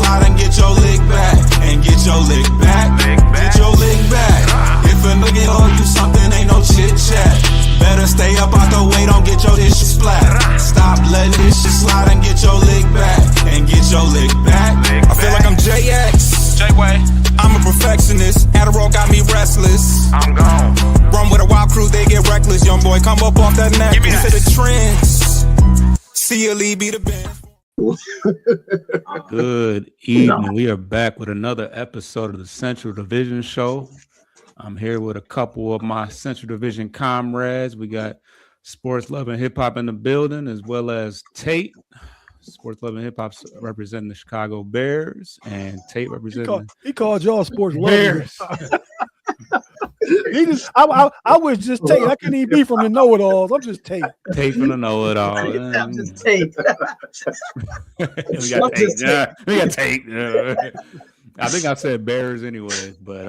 slide and get your lick back. And get your lick back. Get your lick back. If a nigga owe you something, ain't no chit chat. Better stay up out the way, don't get your issue splat. Stop letting this shit slide and get your lick back. And get your lick back. I feel like I'm JX. J-Way. I'm a perfectionist. Adderall got me restless. I'm gone. Run with a wild crew, they get reckless. Young boy, come up off that neck. Give me to the trends. See you, Lee, be the band. Good evening. We are back with another episode of the Central Division Show. I'm here with a couple of my Central Division comrades. We got Sports Love and Hip Hop in the building, as well as Tate. Sports Love and Hip Hop representing the Chicago Bears, and Tate representing. He called y'all Sports Bears. I was just Tate. I couldn't even be from the know-it-alls. I'm just Tate. Tate from the know-it-all. I'm just Tate. We got Tate. I think I said Bears anyway, but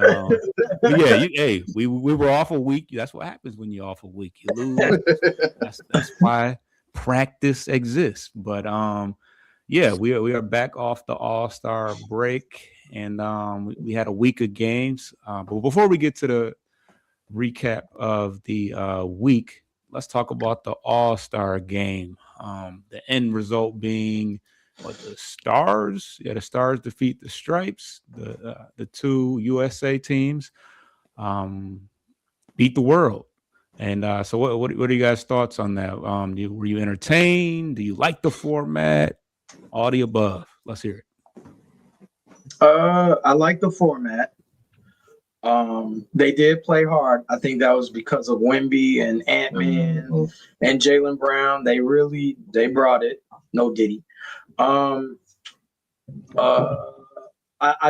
yeah, we were off a week. That's what happens when you're off a week. You lose. That's why practice exists. But yeah, we are back off the All-Star break, and we had a week of games. But before we get to the recap of the week, let's talk about the All-Star game. The end result being the Stars. Yeah, the Stars defeat the Stripes. The two USA teams beat the world. And so what are you guys' thoughts on that? Were you entertained? Do you like the format? All the above. Let's hear it. I like the format. They did play hard. I think that was because of Wemby and Ant-Man and Jaylen Brown. They brought it. No Diddy. I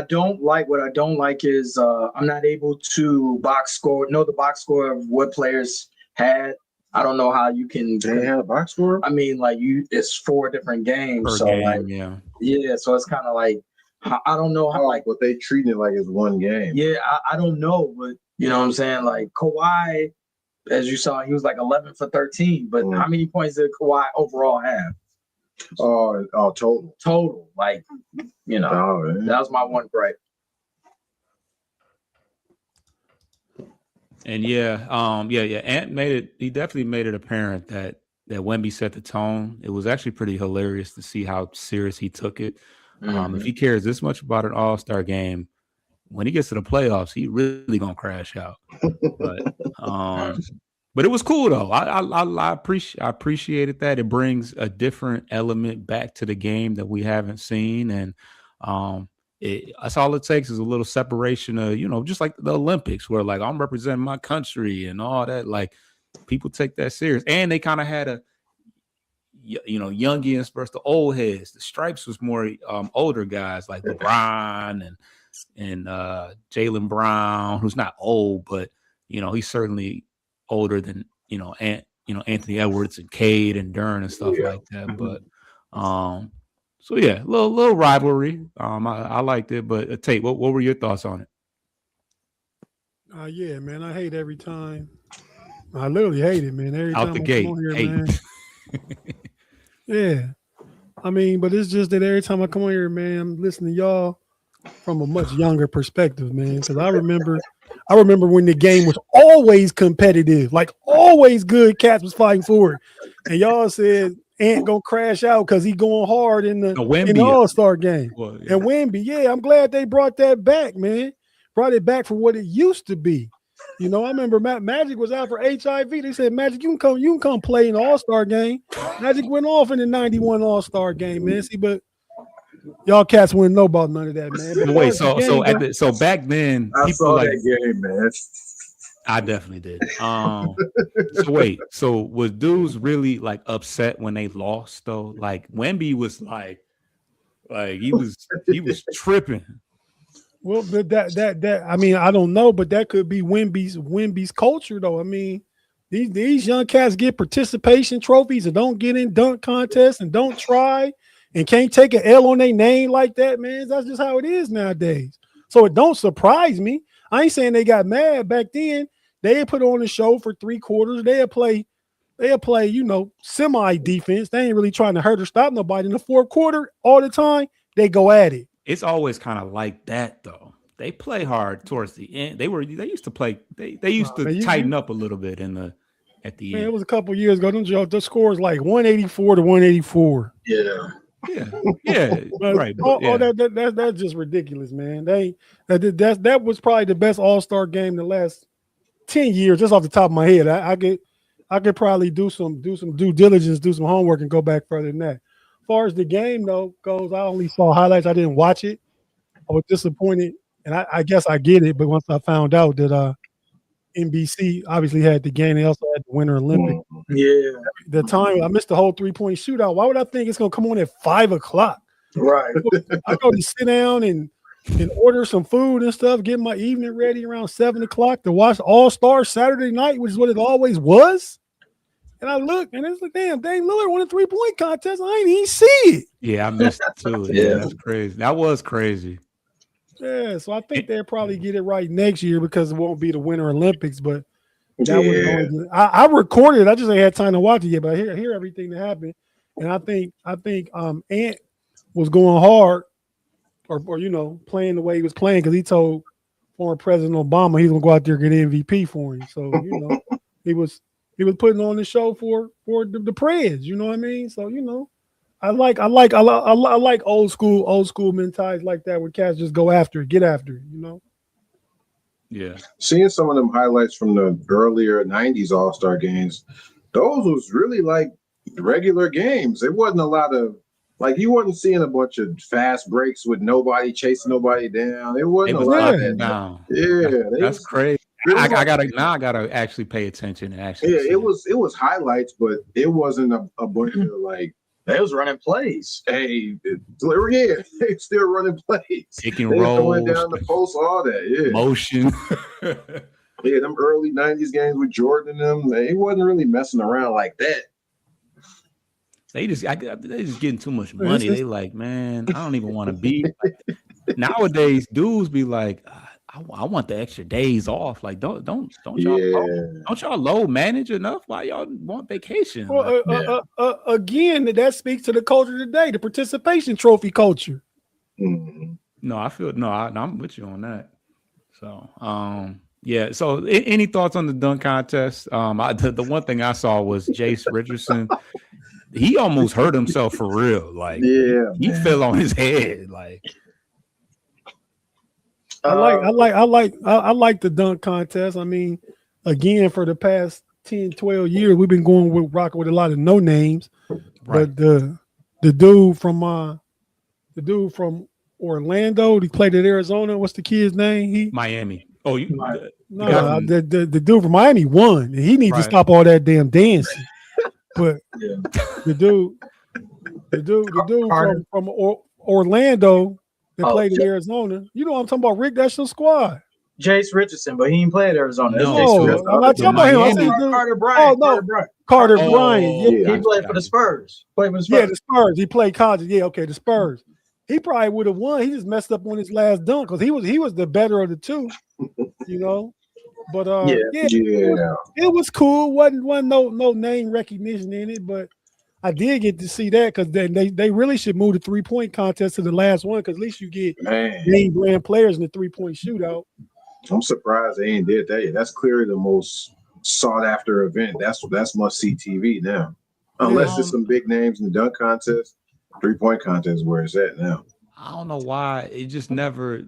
don't like what I don't like is I'm not able to know the box score of what players had. I don't know how you can. They had a box score. I mean, it's 4 different games, so yeah. So it's kind of like I don't know how but they treat it like it's one game. Yeah, I don't know, but you know what I'm saying. Like Kawhi, as you saw, he was like 11 for 13. But how many points did Kawhi overall have? Total. Like, that was my one gripe. And Ant made it. He definitely made it apparent that Wemby set the tone. It was actually pretty hilarious to see how serious he took it. If he cares this much about an All-Star game, when he gets to the playoffs, he really gonna crash out. But it was cool though. I appreciated that. It brings a different element back to the game that we haven't seen, and that's all it takes is a little separation of just like the Olympics, where like I'm representing my country and all that. Like people take that serious, and they kind of had a youngians versus the old heads. The Stripes was more older guys like LeBron and Jaylen Brown, who's not old, but he's certainly older than Anthony Edwards and Cade and Durn and stuff like that. But so yeah, little rivalry. I liked it. But Tate, what were your thoughts on it? Yeah, man, I hate every time. I literally hate it, man. Every out time the I gate, come on here, man. Yeah, I mean, but it's just that every time I come on here, man, I'm listening to y'all from a much younger perspective, man. Because I remember when the game was always competitive, like always good. Cats was fighting for it, and y'all said Ant gonna crash out because he going hard in the All-Star game. Well, yeah. And Wemby, I'm glad they brought that back, man. Brought it back from what it used to be. I remember Magic was out for HIV. They said, Magic, you can come play in the All-Star game. Magic went off in the 91 All-Star game, man. See, but y'all cats wouldn't know about none of that, man. But wait, so back then, I saw that game, man. I definitely did. So was dudes really like upset when they lost though? Like Wemby was like he was tripping. Well, but that I mean, I don't know, but that could be Wemby's culture though. I mean, these young cats get participation trophies and don't get in dunk contests and don't try and can't take an L on their name like that, man. That's just how it is nowadays. So it don't surprise me. I ain't saying they got mad back then. They had put on a show for 3 quarters. They'll play, semi defense. They ain't really trying to hurt or stop nobody. In the 4th quarter, all the time, they go at it. it's always kind of like that though. They play hard towards the end. They used to play. They used to tighten up a little bit at the end. It was a couple years ago. The score is like 184 to 184. Yeah. Yeah, right. That's just ridiculous, man. That was probably the best All-Star game in the last 10 years, just off the top of my head. I could probably do some due diligence, do some homework, and go back further than that. As far as the game though goes, I only saw highlights. I didn't watch it. I was disappointed, and I guess I get it. But once I found out that NBC obviously had the game, they also had the Winter Olympics. Yeah. The time I missed the whole 3-point shootout. Why would I think it's gonna come on at 5:00? Right. I go to sit down and order some food and stuff, get my evening ready around 7:00 to watch All-Star Saturday night, which is what it always was. And I look, and it's like, damn, Dame Lillard won a 3-point contest. I ain't even see it. Yeah, I missed it too. Yeah, that's crazy. That was crazy. Yeah, so I think they'll probably get it right next year because it won't be the Winter Olympics. But that was I recorded it. I just ain't had time to watch it yet, but I hear everything that happened. And I think Ant was going hard or playing the way he was playing because he told former President Obama he's gonna go out there and get MVP for him. So he was putting on the show for the Preds. You know what I mean? So I like old school mentalities like that where cats just go after it, get after it. Yeah. Seeing some of them highlights from the earlier 90s All-Star games, those was really like regular games. It wasn't a lot of you wasn't seeing a bunch of fast breaks with nobody chasing nobody down. It wasn't a lot of that. No. Yeah, that's crazy. I gotta actually pay attention and actually. Yeah, it was highlights, but it wasn't a bunch of they was running plays. Hey, they still running plays. Pick and roll, going down the post, all that. Yeah, motion. Yeah, them early 90s games with Jordan and them, they wasn't really messing around like that. They just getting too much money. They like, man, I don't even want to be. Nowadays, dudes be like, I want the extra days off. Like, don't y'all low manage enough? Why y'all want vacation? Well, again, that speaks to the culture today, the participation trophy culture. Mm-hmm. No, I'm with you on that. So, yeah. So, any thoughts on the dunk contest? The one thing I saw was Jace Richardson. He almost hurt himself for real. Like, he fell on his head. Like, I like the dunk contest. I mean, again, for the past 10, 12 years, we've been rocking with a lot of no names. Right. But the dude from Orlando, he played at Arizona. What's the kid's name? Miami. Oh, the dude from Miami won. He needs to stop all that damn dancing. But the dude from Orlando that played in Arizona, I'm talking about, Rick. That's your squad. Jace Richardson, but he ain't played at Arizona. No, I'm not talking about him. Carter Bryant. Oh, no. Carter Bryant. Yeah. He played for the Spurs. Yeah, the Spurs. He played college. Yeah, okay, the Spurs. He probably would have won. He just messed up on his last dunk because he was the better of the two, But it was cool. wasn't no name recognition in it, but I did get to see that because they really should move the 3-point contest to the last one because at least you get name brand players in the 3-point shootout. I'm surprised they ain't did that yet. That's clearly the most sought after event. That's must see TV now. Unless there's some big names in the dunk contest, 3-point contest is where it's at now. I don't know why it just never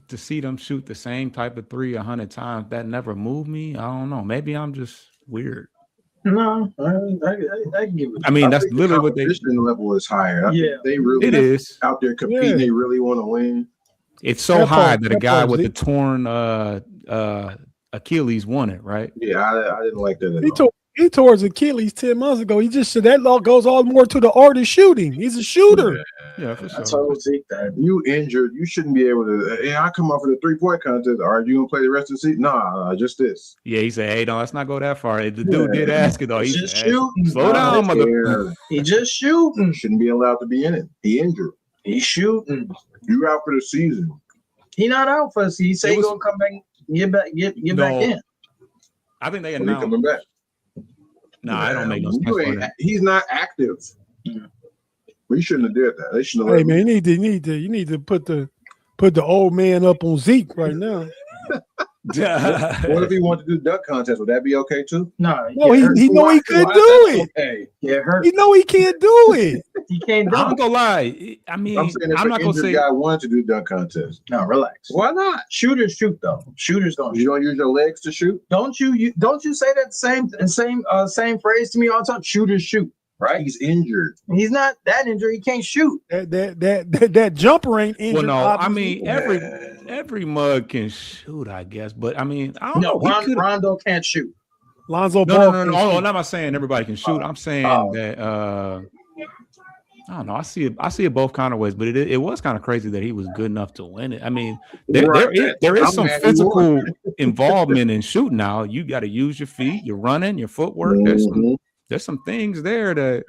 to see them shoot the same type of 3 100 times. That never moved me. I don't know. Maybe I'm just weird. No, I can give it. I mean, that's literally what they. The level is higher. I think they really is out there competing. Yeah. They really want to win. It's so high that a guy with the torn Achilles won it, right? Yeah, I didn't like that at all. He tore his Achilles 10 months ago. He just said that law goes all more to the art of shooting. He's a shooter. Yeah, for sure. I told Zeke that. You injured, you shouldn't be able to. I come off for the 3-point contest. Are you gonna play the rest of the season? Nah, just this. Yeah, he said, "Hey, no, let's not go that far." The dude did ask it though. He's just shooting. Slow down, mother. He just shooting. Shouldn't be allowed to be in it. He injured. He's shooting. You out for the season. He not out for the season. He said he's gonna come back, get back in. I think they announced coming back. No, I don't make no sense. He's not active. We shouldn't have did that. They shouldn't have. Hey man, you need to put the old man up on Zeke right now. What if he wanted to do dunk contest? Would that be okay too? No, No, he know he could do it. Okay, yeah, hurt. He know he can't do it. He can't do I'm it. gonna lie. I mean, I'm saying if I'm an not gonna injured say. guy wanted to do dunk contest. No, relax. Why not? Shooters shoot though. Shooters don't You shoot. don't use your legs to shoot. Don't you say that same phrase to me all the time? Shooters shoot, right? He's injured. He's not that injured. He can't shoot. That jumper ain't injured. Well, no, I obviously. mean every mug can shoot, I guess, but I mean, I don't No, know. He could've- Rondo can't shoot. Lonzo No, Ball. no, no, no. can't Oh, shoot. I'm not saying everybody can shoot. I'm saying that I don't know. I see it both kind of ways, but it was kind of crazy that he was good enough to win it. I mean, there is I'm some mad he physical won. involvement in shooting now. You got to use your feet, your running, your footwork. Mhm. There's some things there that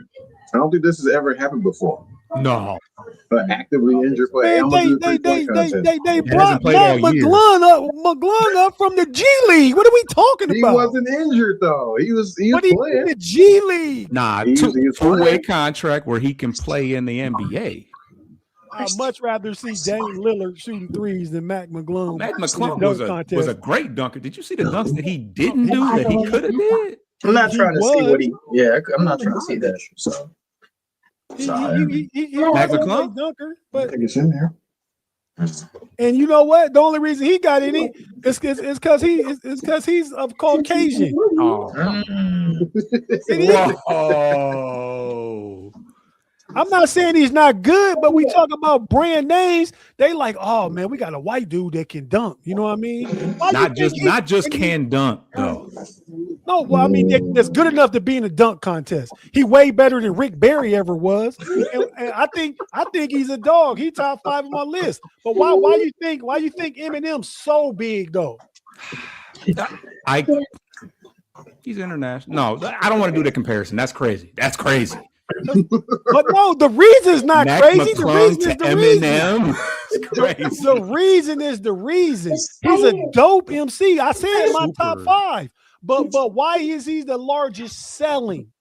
I don't think this has ever happened before. no. But actively injured player. Man, I'm gonna do they three-point contest. brought played Matt all year. McGlone up from the G League. What are we talking He about? wasn't injured though. He was But he's in playing. the G League. Nah, He's two-way playing. contract where he can play in the NBA. I'd much rather see Dame Lillard shooting threes than Mac McGlone. Matt in the McClung dunk was a contest. great dunker. Did you see the dunks that he didn't do that he could have did? I'm not He trying to see was. what he. Yeah, I'm not trying to see that. So He sorry. Mac was a McClung? great dunker, I but think it's in there. and you know what? The only reason he got in it is because he's of Caucasian. Oh, It is. whoa. I'm not saying he's not good, but we talk about brand names. They like, oh man, we got a white dude that can dunk. You know what I mean? Why you Not think just he- can dunk though. No, well, I mean that's good enough to be in a dunk contest. He way better than Rick Barry ever was, and I think he's a dog. He top 5 on my list. But why you think Eminem's so big though? He's international. No, I don't want to do the comparison. That's crazy. That's crazy. But no, the reason's not Mac crazy. The McClung reason to is the reason. Eminem. It's crazy. The reason is the reason. He's a dope MC. I said in my top Super. 5. But why is he the largest selling?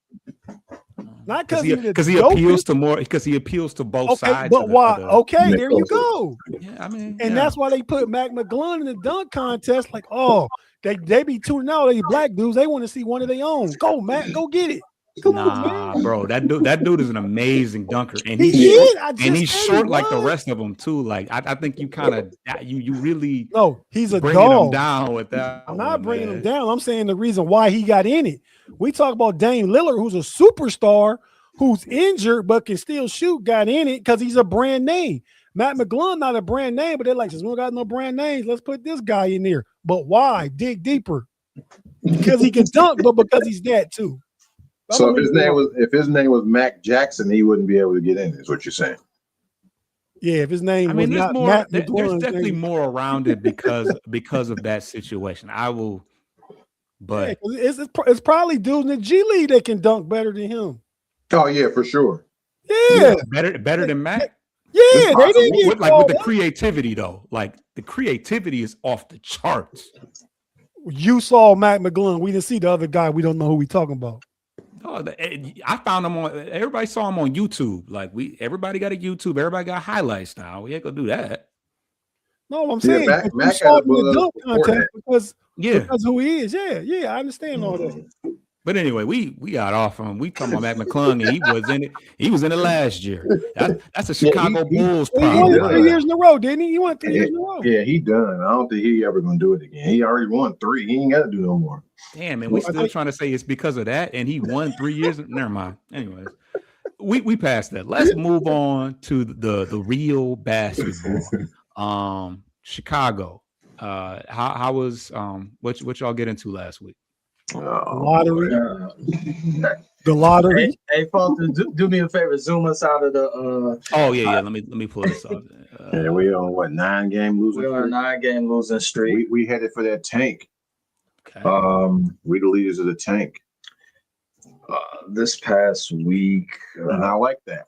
Not Because he appeals to more. Because he appeals to both Okay, sides. but of the- why? of the- Okay, there you go. Yeah, I mean, And yeah. that's why they put Mac McGlone in the dunk contest. Like, oh, they be tuning out. They black dudes. They want to see one of their own. Go, Mac. Go get it. Come on, Nah, man. bro, that dude is an amazing dunker, and He he's is. I just and he's said he short like the was. rest of them too. Like I think you kind of you really No, he's a bringing him dog. down with that. I'm not one, bringing man. him down. I'm saying the reason why he got in it. We talk about Dame Lillard, who's a superstar, who's injured but can still shoot, got in it because he's a brand name. Matt McGlone, not a brand name, but they're like, since we don't got no brand names, let's put this guy in there. But why? Dig deeper. Because he can dunk, but because he's that too. So if his name was Mac Jackson, he wouldn't be able to get in. Is what you're saying? Yeah, if his name I mean, was there's not more. Matt There's McGlone, definitely then- more around it because of that situation. I will, but Yeah, 'cause it's probably dudes in the G League that can dunk better than him. Oh yeah, for sure. Yeah, better than Mac. yeah, they didn't get With the called up. creativity though, like the creativity is off the charts. You saw Matt McGlone. We didn't see the other guy. We don't know who we talking about. Oh, I found him on. Everybody saw him on YouTube. Like everybody got a YouTube. Everybody got highlights now. We ain't gonna do that. No, I'm Yeah, saying Mac- you Mac saw had him in the a dunk buzz contest because Yeah, who he is. Yeah, I understand all that. but anyway, we got off on. We talking about Mac McClung, and he was in it. He was in it last year. That's a Chicago Bulls He won problem. it Yeah. 3 years in a row, didn't he? He won 3 years in a row. Yeah, he done. I don't think he ever gonna do it again. He already won 3. He ain't got to do no more. Damn, man, we still trying to say it's because of that, and he won 3 years. Never mind. Anyways, we passed that. Let's move on to the real basketball. Chicago. How was what y'all get into last week? Lottery. Uh, The lottery. hey, Foster, do me a favor. Zoom us out of the. Oh yeah. Let me pull this up. Yeah, we on what 9-game losing We're on a streak? 9-game losing streak. We headed for that tank. Okay. We the leaders of the tank, This past week, and I like that.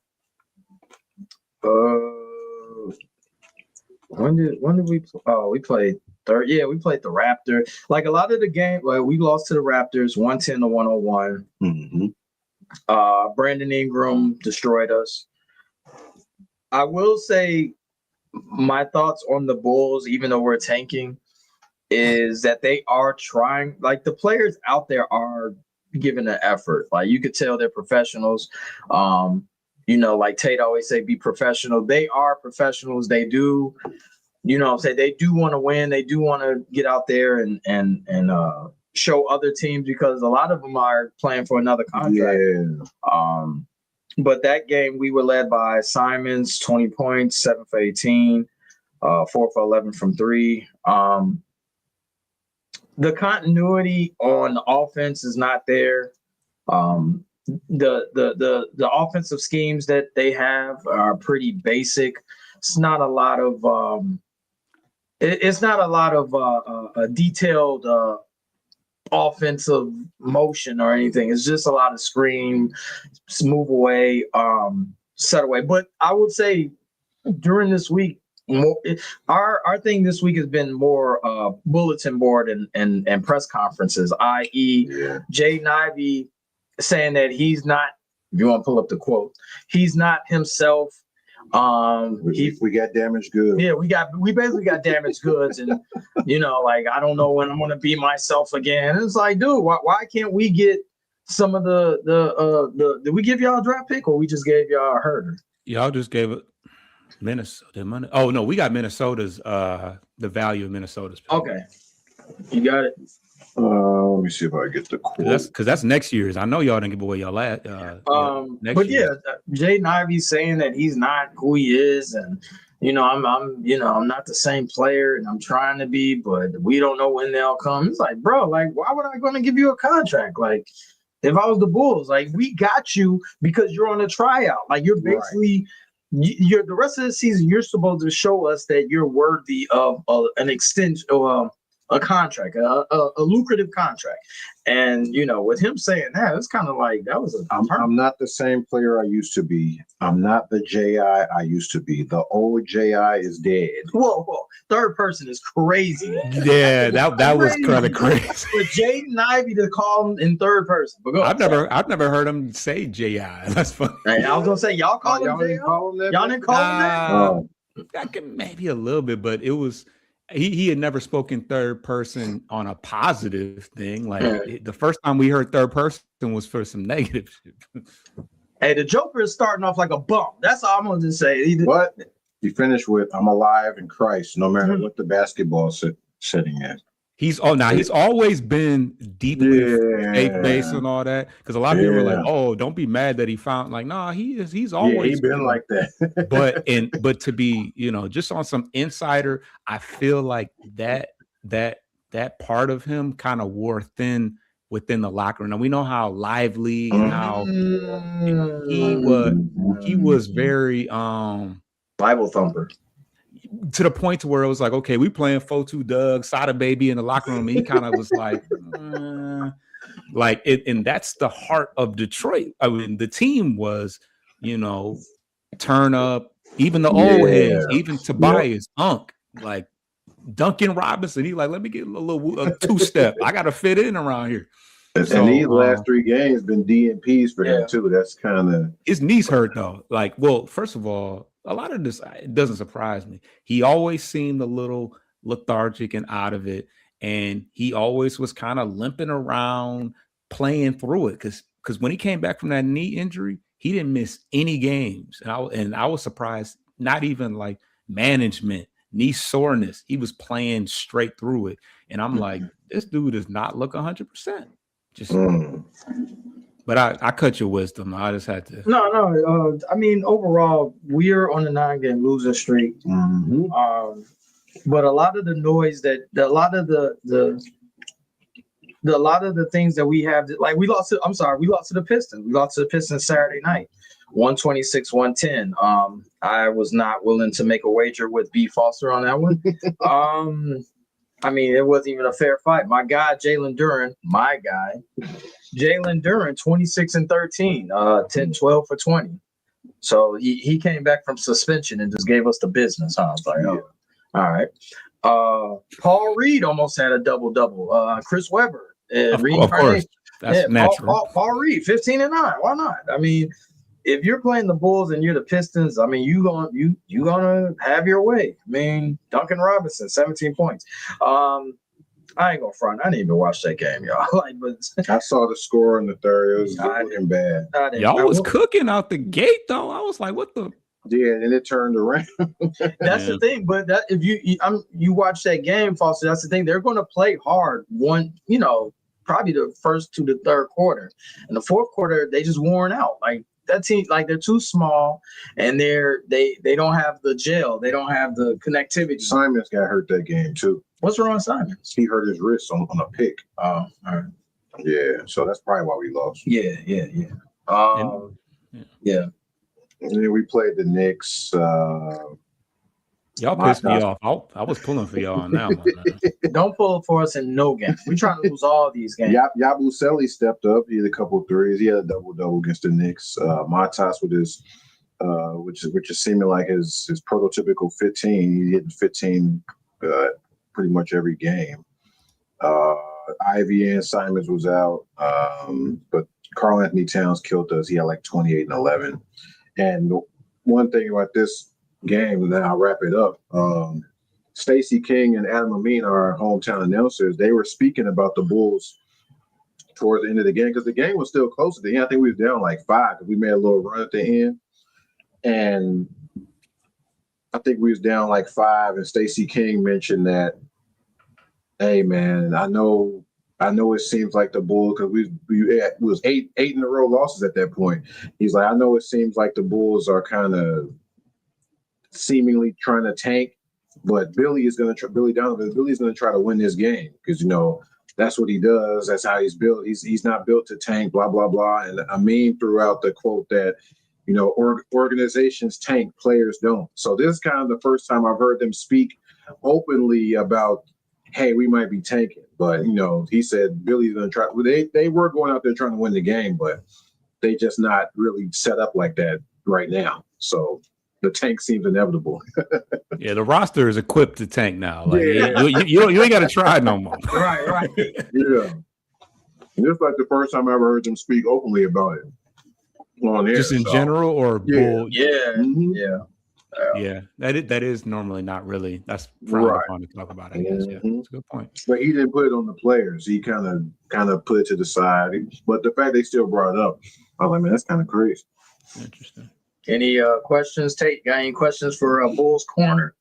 when did we? Oh, we played third. Yeah, we played the Raptors. Like a lot of the game, like we lost to the Raptors, 110-101. Mm-hmm. Brandon Ingram destroyed us. I will say my thoughts on the Bulls, even though we're tanking, is that they are trying. Like the players out there are giving an effort. Like you could tell they're professionals. Like Tate always say, be professional. They are professionals. They do, they do want to win. They do want to get out there and show other teams because a lot of them are playing for another contract. Yeah. But that game, we were led by Simons, 20 points, 7 for 18, 4 for 11 from 3. The continuity on the offense is not there. The offensive schemes that they have are pretty basic. It's not a lot of detailed offensive motion or anything. It's just a lot of screen, move away, set away. But I would say during this week, our thing this week has been more bulletin board and press conferences, i.e. Jay Ivey saying that he's not, if you want to pull up the quote, he's not himself. We got damaged goods. Yeah, we basically got damaged goods, and I don't know when I'm gonna be myself again. It's like, dude, why can't we get some of the did we give y'all a draft pick or we just gave y'all a herder? Y'all just gave it Minnesota money. Oh no, we got Minnesota's the value of Minnesota's pick. Okay, you got it. Let me see if I get the quote. Because that's next year's. I know y'all didn't give away y'all last. But year. Jay Ivey saying that he's not who he is, and I'm not the same player, and I'm trying to be, but we don't know when they'll come. It's like, bro, like, why would I going to give you a contract? Like, if I was the Bulls, like, we got you because you're on a tryout. Like, you're basically. You're the rest of the season. You're supposed to show us that you're worthy of an extension, a contract, a lucrative contract. And with him saying that, it's kind of like that was I'm not the same player I used to be. I'm not the J.I. I used to be. The old J.I. is dead. Whoa, third person is crazy. Yeah, that was kind of crazy. For Jaden Ivey to call him in third person. But I've never heard him say J.I. That's funny. Hey, I was gonna say y'all call him. Y'all didn't call him that. Y'all didn't call him that. I can maybe a little bit, but it was. He had never spoken third person on a positive thing. Like the first time we heard third person was for some negative shit. Hey, the Joker is starting off like a bump. That's all I'm gonna say. What? He finished with "I'm alive in Christ," no matter what the basketball setting is. He's always been deeply faith-based and all that. Because a lot of people were like, "Oh, don't be mad that he found." Like, nah, he's always he's been like that. but to be, just on some insider, I feel like that part of him kind of wore thin within the locker room. Now we know how lively and how he was very Bible thumper. To the point to where it was like, okay, we playing 4-2 Doug, Sada Baby in the locker room. And he kind of was like, and that's the heart of Detroit. I mean, the team was, turn up, even the old heads, even Tobias, Unk, like Duncan Robinson. He like, let me get a two-step. I got to fit in around here. And these last 3 games been DNPs for him too. That's kind of his knees hurt though. Like, well, first of all, a lot of this, it doesn't surprise me. He always seemed a little lethargic and out of it. And he always was kind of limping around, playing through it. Because when he came back from that knee injury, he didn't miss any games. And I was surprised, not even like management, knee soreness. He was playing straight through it. And I'm like, this dude does not look 100%. But I cut your wisdom. I just had to. No. I mean, overall, we're on a 9-game losing streak. But a lot of the noise a lot of the things that we have, like we lost to the Pistons. We lost to the Pistons Saturday night, 126-110. I was not willing to make a wager with B. Foster on that one. I mean, it wasn't even a fair fight. My guy, Jalen Duren, 26 and 13, 10-12 for 20. So he came back from suspension and just gave us the business. I was like, all right. Paul Reed almost had a double-double. Chris Webber. Of course. That's natural. Paul Reed, 15 and 9. Why not? I mean, if you're playing the Bulls and you're the Pistons, I mean, you gonna have your way. I mean, Duncan Robinson, 17 points. I ain't gonna front. I didn't even watch that game, y'all. But I saw the score in the third. It was looking bad. Y'all was cooking out the gate though. I was like, what the? Yeah, and it turned around. That's the thing. But that if you watch that game, Foster, that's the thing. They're going to play hard. Probably the first to the third quarter. In the fourth quarter, they just worn out. Like that team, like they're too small, and they don't have the gel. They don't have the connectivity. Simons got hurt that game too. What's wrong with Simons? He hurt his wrist on a pick. Oh, all right. Yeah, so that's probably why we lost. Yeah. Yeah. And then we played the Knicks. Y'all pissed me off. I was pulling for y'all on that one. Man. Don't pull for us in no game. We're trying to lose all these games. Yabusele stepped up. He had a couple of threes. He had a double-double against the Knicks. Matas with his, which is seeming like his prototypical 15. He hit 15 pretty much every game. Ivy and Simons was out, but Karl Anthony Towns killed us. He had like 28 and 11. And one thing about this game, and then I'll wrap it up. Stacey King and Adam Amin are our hometown announcers. They were speaking about the Bulls towards the end of the game because the game was still close at the end. I think we was down like 5 because we made a little run at the end. And I think we was down like 5, and Stacey King mentioned that, hey man, I know it seems like the Bulls, because it was eight in a row losses at that point. He's like, I know it seems like the Bulls are kind of seemingly trying to tank, but Billy's going to try to win this game because that's what he does. That's how he's built. He's not built to tank. Blah blah blah. And Amin threw out the quote that organizations tank, players don't. So this is kind of the first time I've heard them speak openly about, hey, we might be tanking. But, he said Billy's going to try. Well, they were going out there trying to win the game, but they just not really set up like that right now. So the tank seems inevitable. Yeah, the roster is equipped to tank now. Like you ain't got to try no more. Right. Yeah. And it's like the first time I ever heard them speak openly about it on air. Just in general, or Bull? Yeah. Mm-hmm. Yeah. Yeah, that is normally not really. That's frowned upon to talk about. I guess. Yeah, that's a good point. But he didn't put it on the players. He kind of put it to the side. But the fact they still brought it up, I was like, man, that's kind of crazy. Interesting. Any questions? Tate, got any questions for Bulls Corner?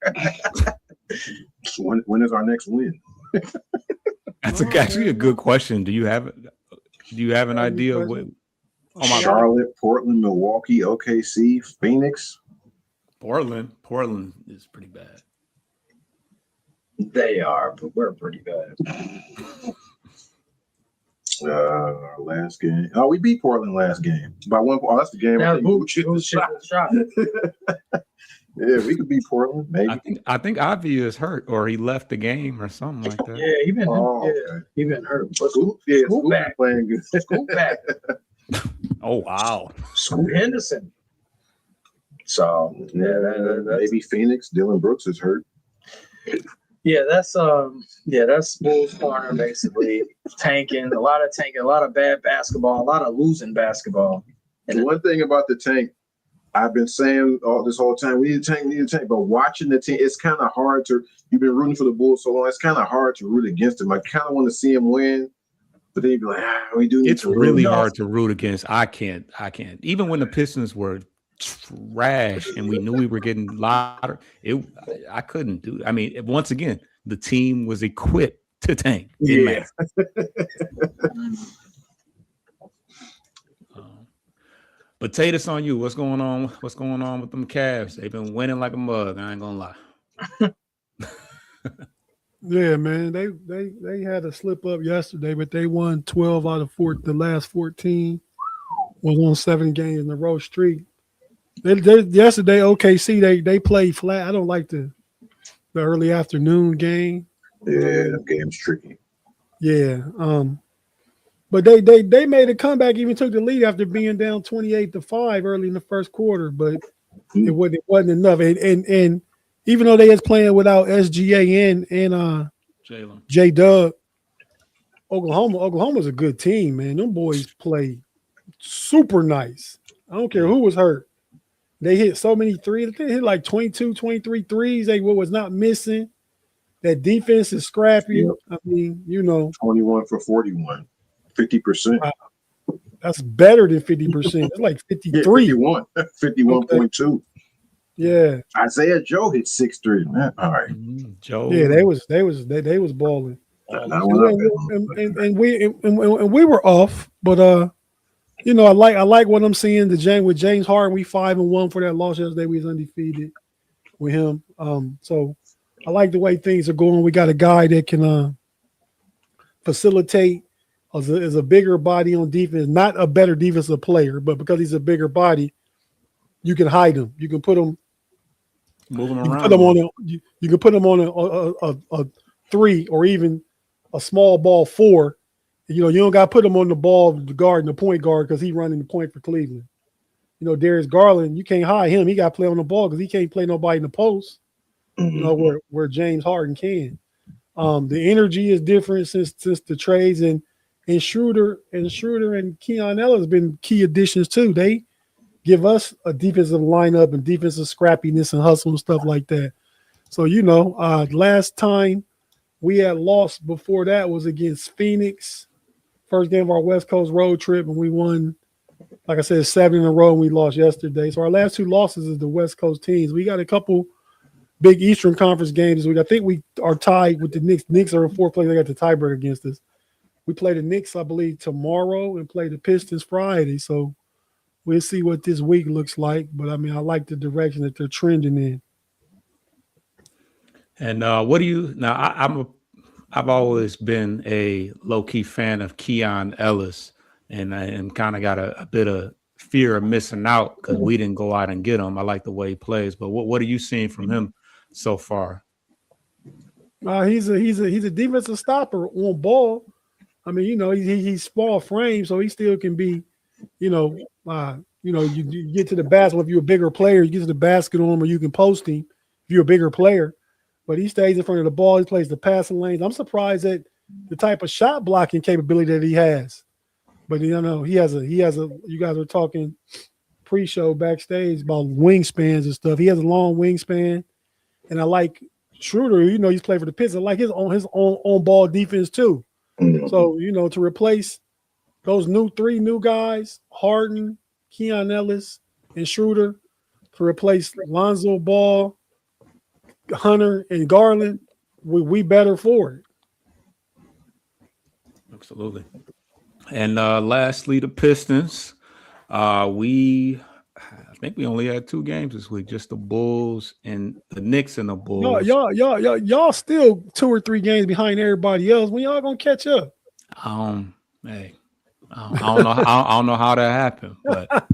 When is our next win? That's actually a good question. Do you have an idea of what? Oh my Charlotte, Portland, Milwaukee, OKC, Phoenix. Portland is pretty bad. They are, but we're pretty bad. Our last game. Oh, we beat Portland last game by 1 point. Oh, that's the game. Shot. Yeah, we could beat Portland. Maybe. I think Ivy is hurt, or he left the game, or something like that. Yeah, he been hurt. But Scoot back. Playing good. Scoot back. Oh wow, Scoot Henderson. So maybe Phoenix. Dylan Brooks is hurt. Yeah, that's Bulls Corner basically. Tanking, a lot of bad basketball, a lot of losing basketball. And one thing about the tank, I've been saying this whole time, we need to tank. But watching the team, it's kind of hard to. You've been rooting for the Bulls so long. It's kind of hard to root against them. I kind of want to see them win, but then you'd be like, we do. It's really hard to root against. I can't. Even when the Pistons were trash and we knew we were getting louder, I couldn't do it. I mean, once again, the team was equipped to tank. Yeah. But Tate, it's on you. What's going on with them Cavs? They've been winning like a mug. I ain't gonna lie. Yeah, man. They had a slip up yesterday, but they won 12 out of the last 14. Was on 7 games in a row streak. Yesterday, OKC, they played flat. I don't like the early afternoon game. Yeah, that game's tricky. Yeah. But they made a comeback, even took the lead after being down 28-5 early in the first quarter, but it wasn't enough. And even though they was playing without SGA and J-Dub, Oklahoma's a good team, man. Them boys play super nice. I don't care who was hurt. They hit so many threes. They hit like 22, 23 threes. They was not missing. That defense is scrappy. Yep. I mean, you know, 21 for 41, 50%. that's better than 50%. It's like 53. 51, 51.2. Yeah. Isaiah Joe hit 6 3. Man, all right. Joe. Yeah, they was balling. I went up And we were off, but you know, I like what I'm seeing. With James Harden, we 5-1 for that loss yesterday. We was undefeated with him. So I like the way things are going. We got a guy that can facilitate as a bigger body on defense, not a better defensive player, but because he's a bigger body, you can hide him. You can put him, Move him you can around. put him on you can put him on a 3 or even a small ball 4. You know, you don't got to put him on the ball, the guard, and the point guard because he's running the point for Cleveland. You know, Darius Garland, you can't hide him. He got to play on the ball because he can't play nobody in the post. You know, where James Harden can. The energy is different since the trades, and Schroeder and Keon Ellis have been key additions too. They give us a defensive lineup and defensive scrappiness and hustle and stuff like that. So, you know, last time we had lost before that was against Phoenix, first game of our West Coast road trip, and we won, like I said, 7 in a row, and we lost yesterday. So our last 2 losses is the West Coast teams. We got a couple big Eastern Conference games. I think we are tied with the Knicks. Knicks are in 4th place. They got the tiebreaker against us. We play the Knicks, I believe, tomorrow and play the Pistons Friday. So we'll see what this week looks like. But, I mean, I like the direction that they're trending in. And what do you now? I've always been a low-key fan of Keon Ellis, and kind of got a bit of fear of missing out because we didn't go out and get him. I like the way he plays, but what are you seeing from him so far? He's a defensive stopper on ball. I mean, you know, he's small frame, so he still can be, you get to the basket. If you're a bigger player, you get to the basket on him, or you can post him if you're a bigger player. But he stays in front of the ball. He plays the passing lanes. I'm surprised at the type of shot blocking capability that he has. But you know, he has a. You guys were talking pre-show backstage about wingspans and stuff. He has a long wingspan, and I like Schroeder. You know, he's played for the Pistons. I like his own ball defense too. So you know, to replace those 3 new guys, Harden, Keon Ellis, and Schroeder, to replace Lonzo Ball, Hunter, and Garland, we better for it. Absolutely. And lastly, the Pistons. I think we only had 2 games this week, just the Bulls and the Knicks and the Bulls. Y'all still 2 or 3 games behind everybody else. When y'all gonna catch up? Hey, I don't know. I don't know how that happened, but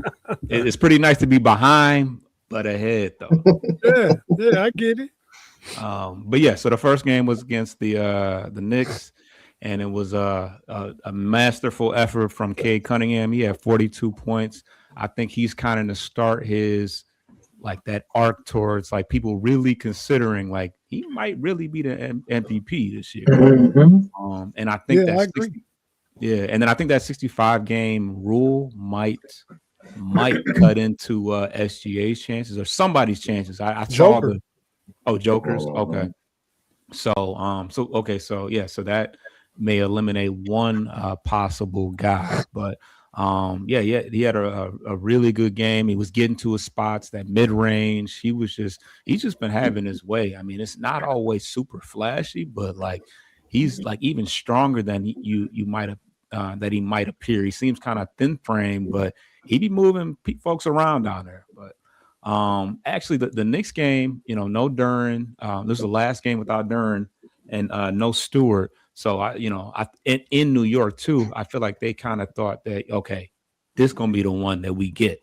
it's pretty nice to be behind but ahead though. Yeah, I get it. But yeah, so the first game was against the Knicks, and it was a masterful effort from Cade Cunningham. He had 42 points. I think he's kind of to start his like that arc towards like people really considering like he might really be the MVP this year. And I think I agree. And then I think that 65 game rule might cut into SGA's chances or somebody's chances. I saw Joker's. Okay. So so that may eliminate one possible guy, but he had a really good game. He was getting to his spots, that mid range. He's just been having his way. I mean, it's not always super flashy, but like he's like even stronger than you might have that he might appear. He seems kind of thin frame, but he be moving folks around down there. But actually, the Knicks game, no Duren. This is the last game without Duren and no Stewart. So in New York too, I feel like they kind of thought that okay, this gonna be the one that we get,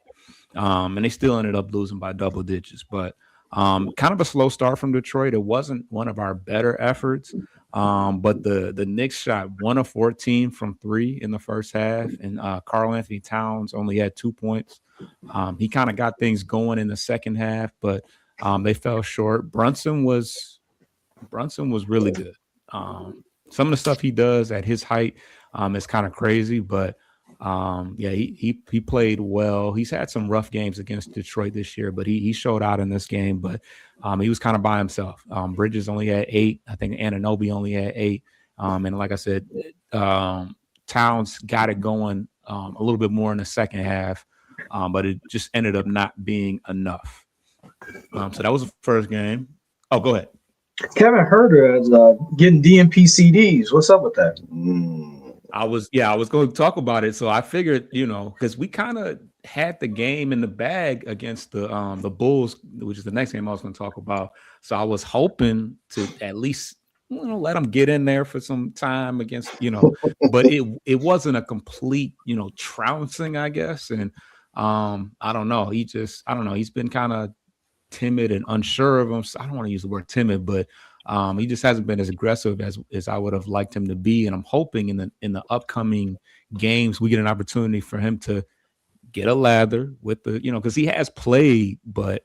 and they still ended up losing by double digits. But kind of a slow start from Detroit. It wasn't one of our better efforts, but the Knicks shot 1 of 14 from 3 in the first half, and Karl Anthony Towns only had 2 points. He kind of got things going in the second half, but they fell short. Brunson was really good. Some of the stuff he does at his height is kind of crazy, but Yeah, he played well. He's had some rough games against Detroit this year, but he showed out in this game. But he was kind of by himself. Bridges only had 8. I think Anunoby only had 8. And like I said, Towns got it going a little bit more in the second half, but it just ended up not being enough. So that was the first game. Oh, go ahead. Kevin Huerter is getting DNP CDs. What's up with that? I was going to talk about it. So I figured, because we kind of had the game in the bag against the Bulls, which is the next game I was going to talk about. So I was hoping to at least let them get in there for some time against, but it wasn't a complete, trouncing, I guess. And I don't know. He's been kind of timid and unsure of him. So I don't want to use the word timid, but he just hasn't been as aggressive as I would have liked him to be. And I'm hoping in the upcoming games we get an opportunity for him to get a lather with the, because he has played, but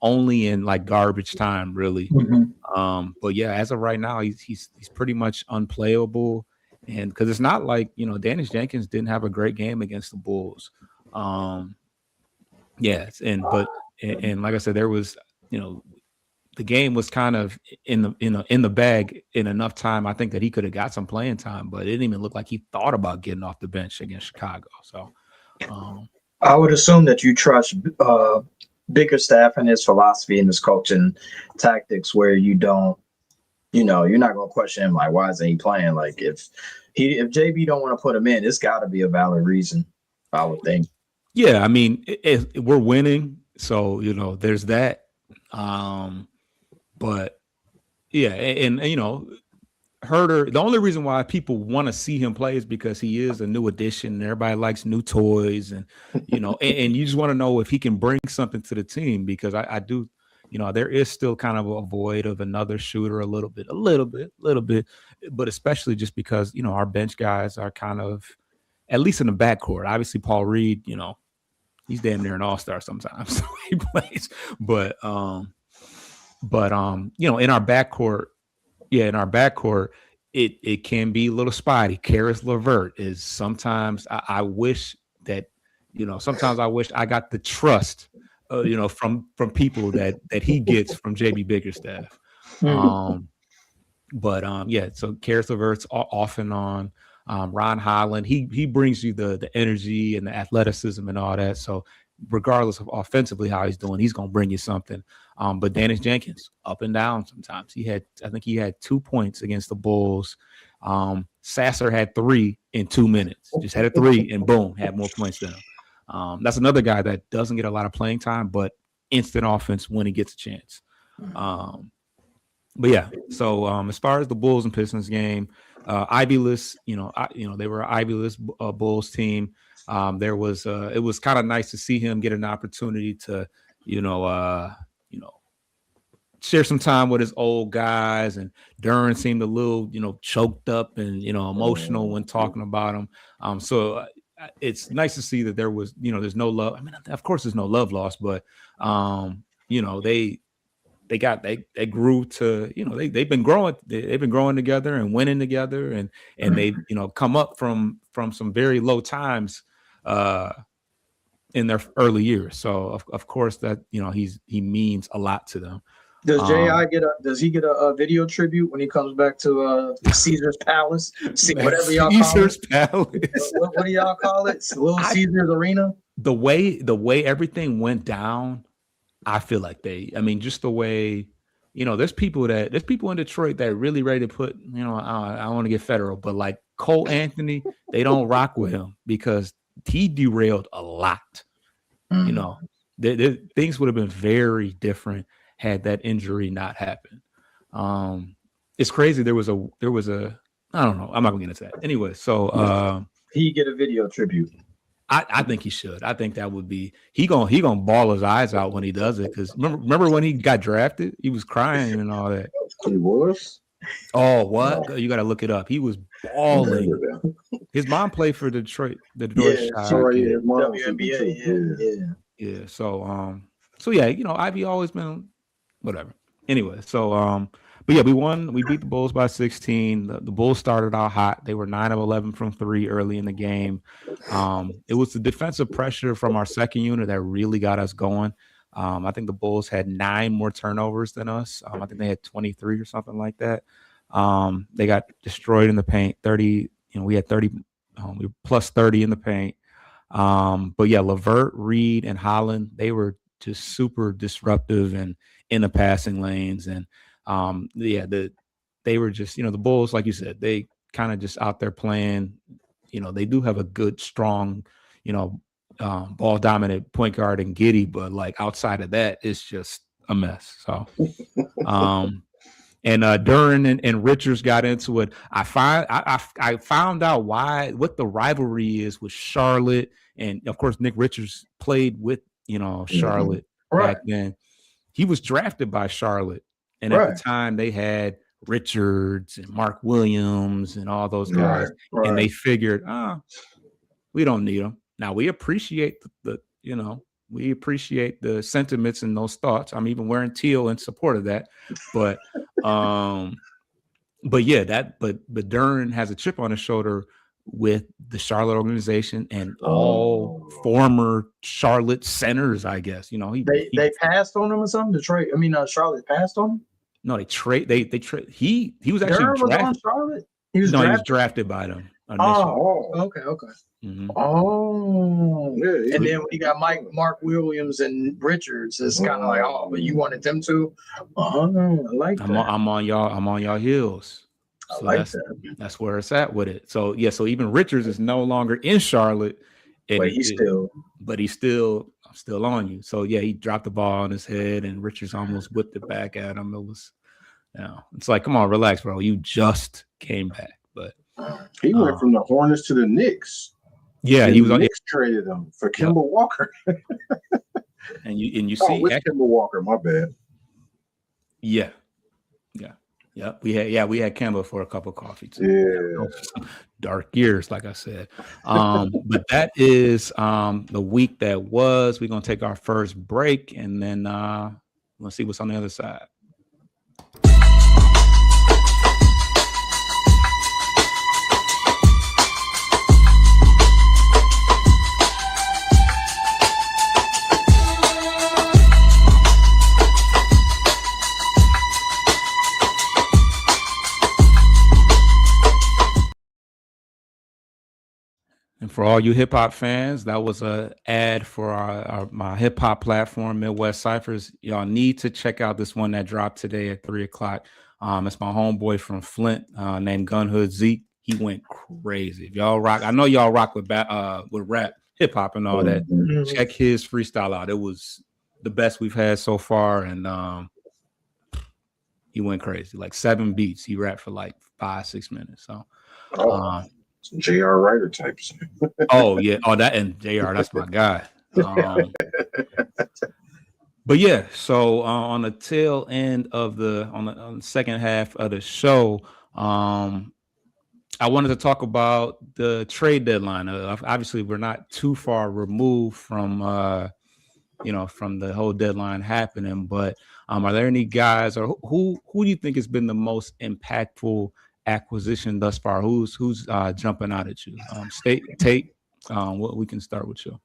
only in like garbage time, really. Mm-hmm. But yeah, as of right now, he's pretty much unplayable. And because it's not like, Dennis Jenkins didn't have a great game against the Bulls. And like I said, there was, the game was kind of in the bag in enough time. I think that he could have got some playing time, but it didn't even look like he thought about getting off the bench against Chicago. So I would assume that you trust Bickerstaff and his philosophy and his coaching tactics, where you don't, you're not going to question him like, why isn't he playing? Like if JB don't want to put him in, it's got to be a valid reason, I would think. Yeah, I mean, we're winning, so there's that. But yeah, and Huerter, the only reason why people want to see him play is because he is a new addition and everybody likes new toys, and and you just want to know if he can bring something to the team, because I do, there is still kind of a void of another shooter a little bit, but especially just because our bench guys are kind of, at least in the backcourt. Obviously Paul Reed, he's damn near an all-star sometimes, so he plays, but in our backcourt, it can be a little spotty. Karis LeVert is sometimes, I wish that, sometimes I wish I got the trust, from people that he gets from JB Bickerstaff. So Karis LeVert's off and on. Ron Holland, he brings you the energy and the athleticism and all that. So regardless of offensively how he's doing, he's going to bring you something. But Dennis Jenkins, up and down sometimes. I think he had 2 points against the Bulls. Sasser had 3 in 2 minutes. Just had a 3 and boom, had more points than him. That's another guy that doesn't get a lot of playing time, but instant offense when he gets a chance. But yeah, so as far as the Bulls and Pistons game, Ivy-less, they were an Ivy-less Bulls team. It was kind of nice to see him get an opportunity to, share some time with his old guys, and Duren seemed a little, choked up and, emotional when talking about him. So it's nice to see that there was, there's no love. I mean, of course there's no love lost, but, they grew to, they've been growing together and winning together, and they've, come up from some very low times in their early years. So of course that, he means a lot to them. Does J.I. does he get a video tribute when he comes back to Caesar's Palace? Whatever y'all call it. Caesar's Palace. What do y'all call it? Little Caesar's Arena? The way everything went down, I feel like just the way, there's people in Detroit that are really ready to put, I don't want to get federal, but like Cole Anthony, they don't rock with him because he derailed a lot. Things would have been very different had that injury not happened. It's crazy. There was a I don't know. I'm not gonna get into that. Anyway, so he get a video tribute. I think he should. I think that would be he gonna ball his eyes out when he does it. Because remember when he got drafted, he was crying and all that. He was. Oh, what? You got to look it up. He was bawling. His mom played for Detroit. WNBA. Yeah. So yeah, Ivy always been whatever. anyway, so but yeah, we won. We beat the Bulls by 16. The Bulls started out hot. They were 9 of 11 from three early in the game. It was the defensive pressure from our second unit that really got us going. I think the Bulls had 9 more turnovers than us. I think they had 23 or something like that. They got destroyed in the paint. 30. We had 30. We were plus 30 in the paint. But yeah, LeVert, Reed, and Holland, they were just super disruptive and in the passing lanes. And they were just, the Bulls, like you said, they kind of just out there playing. They do have a good, strong, ball dominant point guard in Giddey, but like outside of that, it's just a mess. So, and Duren and Richards got into it. I found out what the rivalry is with Charlotte, and of course Nick Richards played with Charlotte back then. He was drafted by Charlotte, and at the time they had Richards and Mark Williams and all those guys, and they figured, we don't need them. Now we appreciate we appreciate the sentiments and those thoughts. I'm even wearing teal in support of that, but Duren has a chip on his shoulder with the Charlotte organization and all former Charlotte centers, I guess. They passed on him or something. Charlotte passed on him. No, they trade. He was actually Duren was on Charlotte. He was drafted by them. Okay. Mm-hmm. And then when you got Mark Williams and Richards, it's kind of like, but you wanted them to. I like that. I'm on y'all heels. So that's where it's at with it. So yeah, so even Richards is no longer in Charlotte, but he's still on you. So yeah, he dropped the ball on his head, and Richards almost whipped it back at him. It was, it's like, come on, relax, bro. You just came back, but he went from the Hornets to the Knicks. Yeah, he was on. Knicks traded him for Kemba Walker. and you see, with Kemba Walker. My bad. Yeah. We had Kemba for a cup of coffee too. Yeah, dark years, like I said. But that is the week that was. We're gonna take our first break, and then we'll see what's on the other side. And for all you hip hop fans, that was an ad for my hip hop platform, Midwest Cyphers. Y'all need to check out this one that dropped today at 3:00. It's my homeboy from Flint named Gunhood Zeke. He went crazy. If y'all rock, I know y'all rock with rap, hip hop, and all that. Mm-hmm. Check his freestyle out. It was the best we've had so far, and he went crazy. Like 7 beats. He rapped for like 5-6 minutes. So. J.R. Writer types. Oh yeah, that and J.R. That's my guy. But yeah, so on the tail end of on the second half of the show, I wanted to talk about the trade deadline. Obviously, we're not too far removed from from the whole deadline happening. But are there any guys, or who do you think has been the most impactful acquisition thus far? Who's jumping out at you? Tate, we can start with you.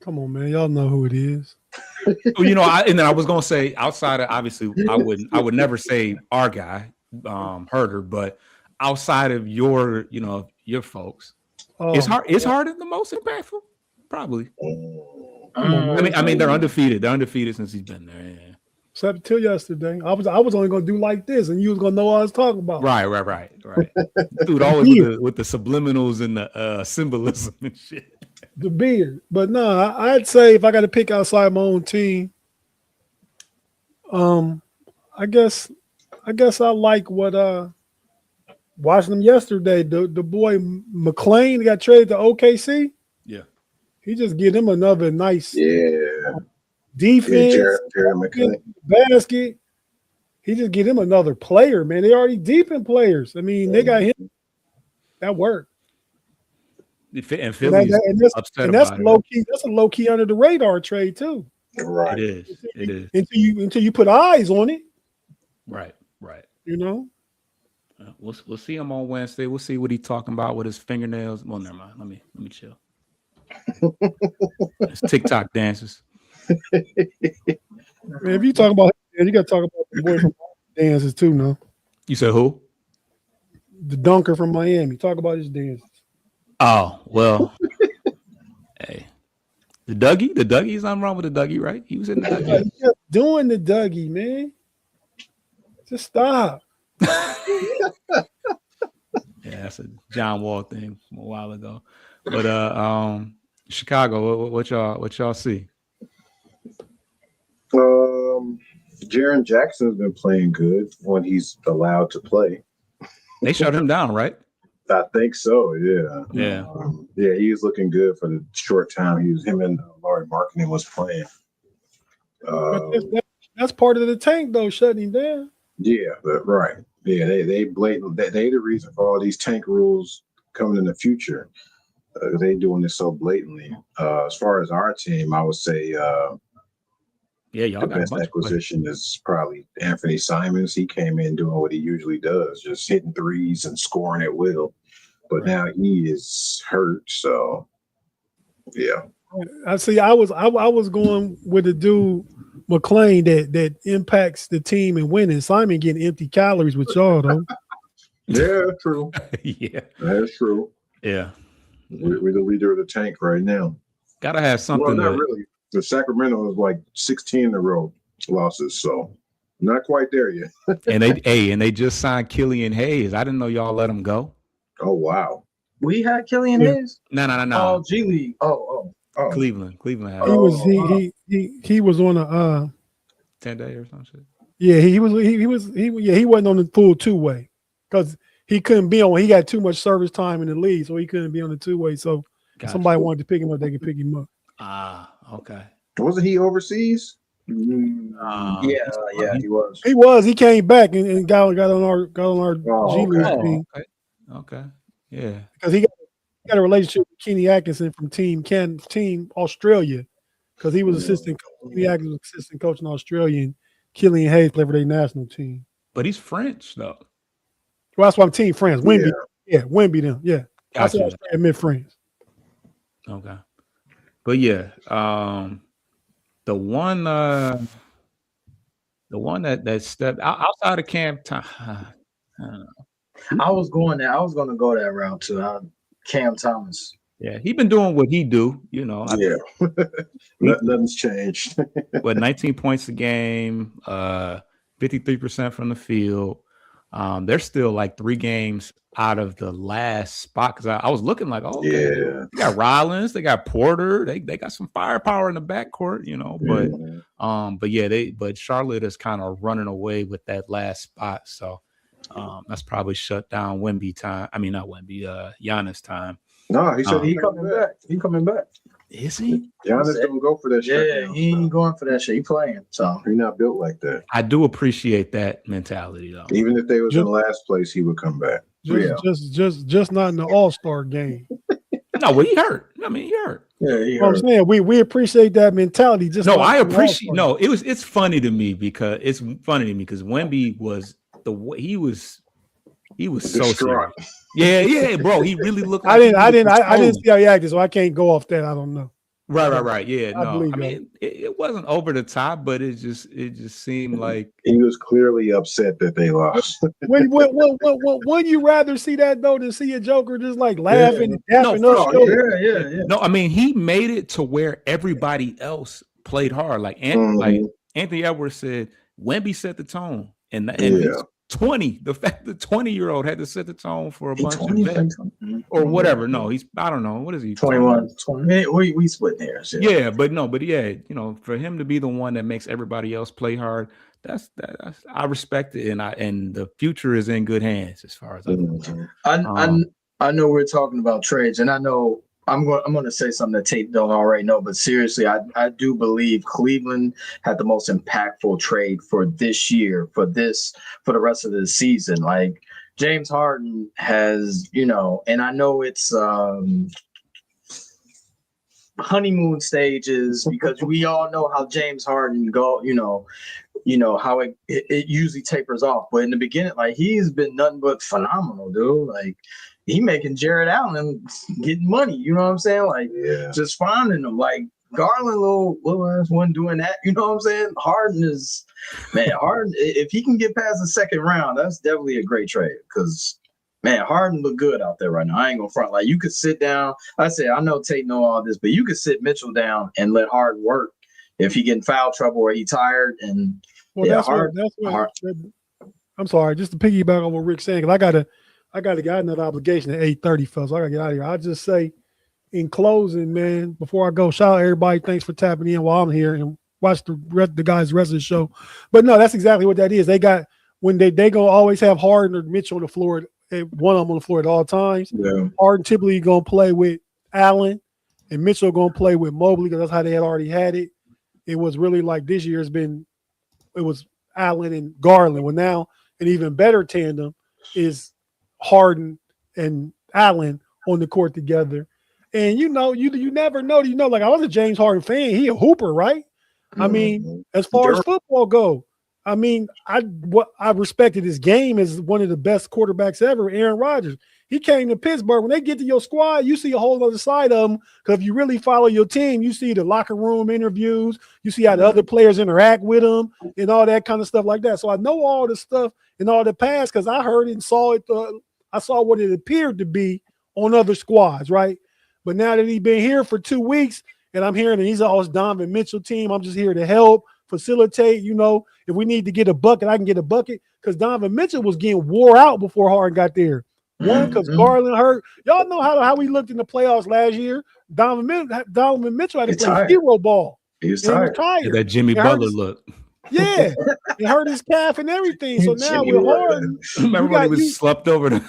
Come on, man, y'all know who it is. And then I was gonna say, outside of, obviously I would never say our guy, Herder, but outside of your folks, is Harden the most impactful? Probably. I mean they're undefeated. They're undefeated since he's been there. Yeah. Except till yesterday, I was only gonna do like this, and you was gonna know what I was talking about. Right. Dude, always with the subliminals and the symbolism and shit. The beard, but no, I'd say if I got to pick outside my own team, I guess I like what watching them yesterday. The boy McClain got traded to OKC. Yeah, he just give them another nice defense, basket. He just give him another player, man. They already deep in players. I mean, they got him. That worked. And Philly's upset and that's about low key. That's a low key under the radar trade too. Right. It is. It is. Until you put eyes on it, Right. Right. you know. We'll see him on Wednesday. We'll see what he's talking about with his fingernails. Well, never mind. Let me chill. It's TikTok dances. Man, if you talk about you got to talk about the boy from dances too. No, You said who? the dunker from Miami. Talk about his dances. Oh, well. Hey. The Dougie, something wrong with the Dougie, right? He was in the Dougie. He's just doing the Dougie, man. Just stop. Yeah, that's a John Wall thing from a while ago. But Chicago, what y'all see? Jaren Jackson's been playing good when he's allowed to play. They shut him down, right? I think so. Yeah. Yeah. Yeah, he was looking good for the short time him and Laurie Markkinen was playing. But that's part of the tank, though, shutting him down. Yeah, right. Yeah, they blatant. They the reason for all these tank rules coming in the future. They doing this so blatantly. As far as our team, I would say Yeah, y'all the got a best bunch of players. acquisition is probably Anthony Simons. He came in doing what he usually does, just hitting threes and scoring at will. But now he is hurt, so yeah. I see. I was going with the dude McClain that impacts the team and winning. Simon getting empty calories with y'all though. Yeah, true. Yeah. That's true. Yeah. We're the leader of the tank right now. Gotta have something Well, not to really. The Sacramento is like 16 in a row losses, so not quite there yet. and they just signed Killian Hayes. I didn't know y'all let him go. Oh wow. We had Killian Yeah. Hayes. No. Oh, G League. Oh. Cleveland had He was on a 10-day or some shit. yeah he wasn't on the full two-way because he couldn't be on. He got too much service time in the league, so he couldn't be on the two-way. So Gotcha. somebody wanted to pick him up, they could pick him up. Okay. Wasn't he overseas? Yeah, he was. He was. He came back and got on our Oh, G League okay. team Okay. Yeah. because he got a relationship with Kenny Atkinson from Team Australia because he was assistant coach. Kenny Atkinson was assistant coach in Australia, and Killian Hayes played for their national team. But he's French though. Well, that's why I'm Team France. Wimby, Wimby them. Yeah, I said Gotcha. Australia mid France. Okay. But yeah, the one that stepped outside of camp time. I don't know. I was going to go that route too. Cam Thomas. Yeah, he been doing what he do, you know. Yeah. Nothing's changed. What 19 points a game, 53% from the field. They're still like 3 games out of the last spot because I was looking like, oh, okay, Yeah. they got Rollins, they got Porter, they got some firepower in the backcourt, you know. But Charlotte is kind of running away with that last spot, so that's probably shut down Wemby time. I mean, not Wemby, Giannis time. No, he said He coming back. He coming back. Is he? Giannis don't go for that shit. Yeah, he ain't going for that shit. He playing. So He's not built like that. I do appreciate that mentality though. Even if they was in last place, he would come back. Just not in the All-Star game. No, well, he hurt. I mean, he hurt. yeah, he I'm hurt. saying we appreciate that mentality. Just No, not I in the appreciate. All-Star. No, it's funny to me because Wemby was the way he was so Distraught. serious. Yeah, bro. He really looked. I Like didn't see how he acted, so I can't go off that. I don't know. Right. Yeah, I no. believe I mean, it wasn't over the top, but it just seemed like He was clearly upset that they lost. Wouldn't you rather see that though than see a Joker just like laughing and dapping No, up? no, shoulders? no. I mean, he made it to where everybody else played hard. Like Anthony Edwards said, Wemby set the tone, and he's 20. The fact that 20-year-old had to set the tone for a bunch of vets or whatever. No, I don't know. What is he? 21. 20. We split there. So. Yeah, but yeah, you know, for him to be the one that makes everybody else play hard, that's I respect it, and the future is in good hands as far as I know. I know we're talking about trades, and I know I'm going to say something that Tate don't already know, but seriously, I do believe Cleveland had the most impactful trade for this year, for the rest of the season. Like James Harden has, you know, and I know it's honeymoon stages because we all know how James Harden go. You know how it usually tapers off. But in the beginning, like he's been nothing but phenomenal, dude. Like he making Jared Allen getting money. You know what I'm saying? Like just finding them. Like Garland, little ass one doing that. You know what I'm saying? Harden, if he can get past the second round, that's definitely a great trade because. Man, Harden look good out there right now. I ain't gonna front. Like you could sit down. I know Tate know all this, but you could sit Mitchell down and let Harden work if he get in foul trouble or he tired. And that's what I'm sorry, just to piggyback on what Rick's saying, because I got another obligation at 8:30, fellas. I gotta get out of here. I'll just say in closing, man, before I go, shout out everybody. Thanks for tapping in while I'm here and watch the guys' rest of the show. But no, that's exactly what that is. They got when they gonna always have Harden or Mitchell on the floor. One of them on the floor at all times. Yeah. Harden typically gonna play with Allen, and Mitchell gonna play with Mobley because that's how they had already had it. It was really like this year it was Allen and Garland. Well, now an even better tandem is Harden and Allen on the court together. And you never know. Like I was a James Harden fan. He a hooper, right? I mean, as far as football go. I mean, I respected his game as one of the best quarterbacks ever, Aaron Rodgers. He came to Pittsburgh. When they get to your squad, you see a whole other side of them because if you really follow your team, you see the locker room interviews, you see how the other players interact with them and all that kind of stuff like that. So I know all the stuff and all the past because I heard it and saw it. I saw what it appeared to be on other squads, right? But now that he's been here for 2 weeks and I'm hearing that he's always Donovan Mitchell team, I'm just here to help. Facilitate, if we need to get a bucket, I can get a bucket because Donovan Mitchell was getting wore out before Harden got there. One, because Garland hurt. Y'all know how we looked in the playoffs last year. Donovan Mitchell had to play hero ball. He was tired. Yeah, that Jimmy Butler look. Yeah, it hurt his calf and everything. So now with Harden, remember when he was slept over the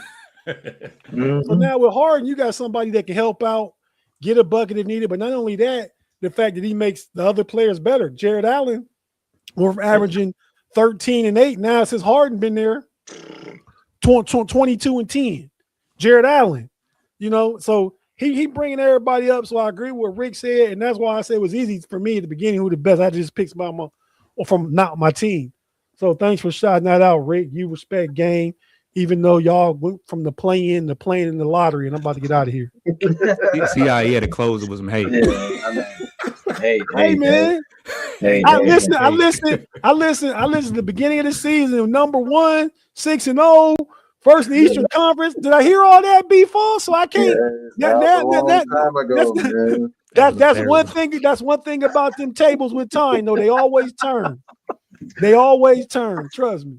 So now with Harden, you got somebody that can help out, get a bucket if needed. But not only that, the fact that he makes the other players better. Jared Allen, we're averaging 13 and 8 now since Harden been there. 22 and 10. Jared Allen, so he bringing everybody up. So I agree with what Rick said, and that's why I said it was easy for me at the beginning who the best. I just picked from not my team. So thanks for shouting that out, Rick. You respect game, even though y'all went from the play-in to playing in the lottery, and I'm about to get out of here. See how he had to close it with some hate. Hey, man. I listened to the beginning of the season, number 1, 6-0, first in the Eastern Conference. Did I hear all that before? So I can't. That's one thing. That's one thing about them tables with time, though. They always turn. Trust me.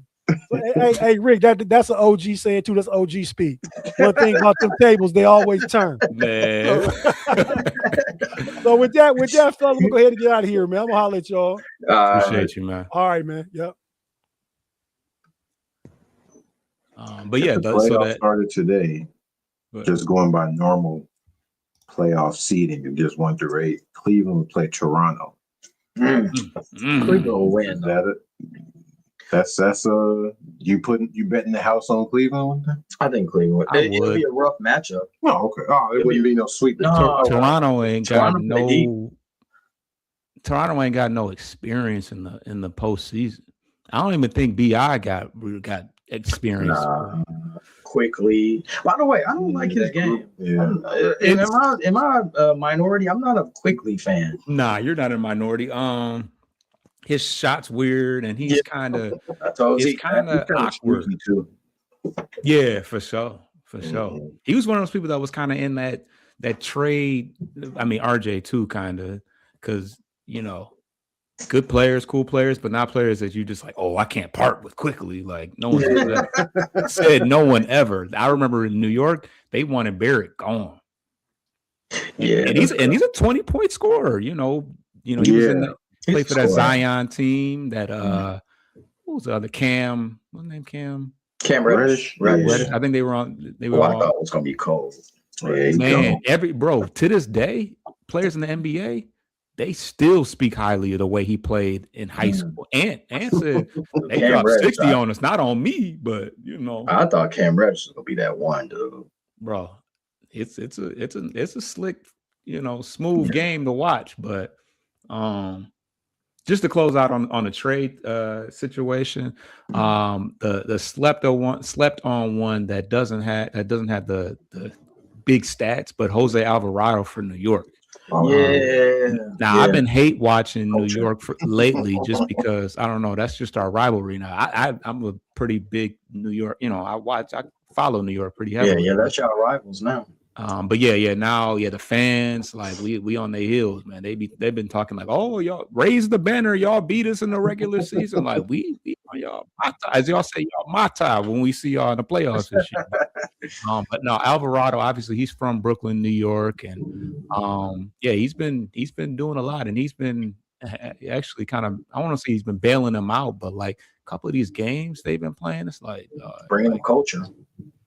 Hey, Rick, that's an OG saying too. That's OG speak. One thing about them tables, they always turn. Man. So with that, fellas, we'll go ahead and get out of here, man. I'm gonna holler at y'all. Appreciate you, man. All right, man. Yep. But yeah, the playoffs started today. Just going by normal playoff seeding and just 1 through 8. Cleveland would play Toronto. Cleveland will win. Is that it? That's you betting the house on Cleveland? I think Cleveland. It'll be a rough matchup. Oh, okay. Oh, it wouldn't be no sweep. Toronto ain't got no experience in the postseason. I don't even think BI got experience. Quickly. By the way, I don't like his game. Yeah. Am I a minority? I'm not a Quickly fan. Nah, you're not a minority. His shot's weird, and he's kind of awkward too. Yeah, for sure. He was one of those people that was kind of in that trade. I mean, RJ too, kind of, because good players, cool players, but not players that you just like. Oh, I can't part with quickly. Like no one said. No one ever. I remember in New York, they wanted Barrett gone. Yeah, and he's a 20-point scorer. He was in the. Played for that Zion team. That who was the other Cam? What's his name? Cam Reddish. I think they were on. I thought it was gonna be cold. Man, to this day, players in the NBA, they still speak highly of the way he played in high school. And said they dropped 60 on us, not on me, but I thought Cam Reddish was gonna be that one, dude. Bro, it's a slick. smooth game to watch. But just to close out on the trade situation, the slept on one that doesn't have the big stats, but Jose Alvarado for New York. Now I've been hate watching New York lately just because I don't know. That's just our rivalry now. I'm a pretty big New York. I follow New York pretty heavily. Yeah, that's your rivals now. But now the fans, like we on their heels, man. They've been talking like, oh, y'all raise the banner, y'all beat us in the regular season. Like we y'all, as y'all say, y'all mata when we see y'all in the playoffs and shit. But no, Alvarado, obviously he's from Brooklyn, New York, and he's been doing a lot, and he's been actually kind of, I want to say he's been bailing them out, but like a couple of these games they've been playing, it's like bringing the culture.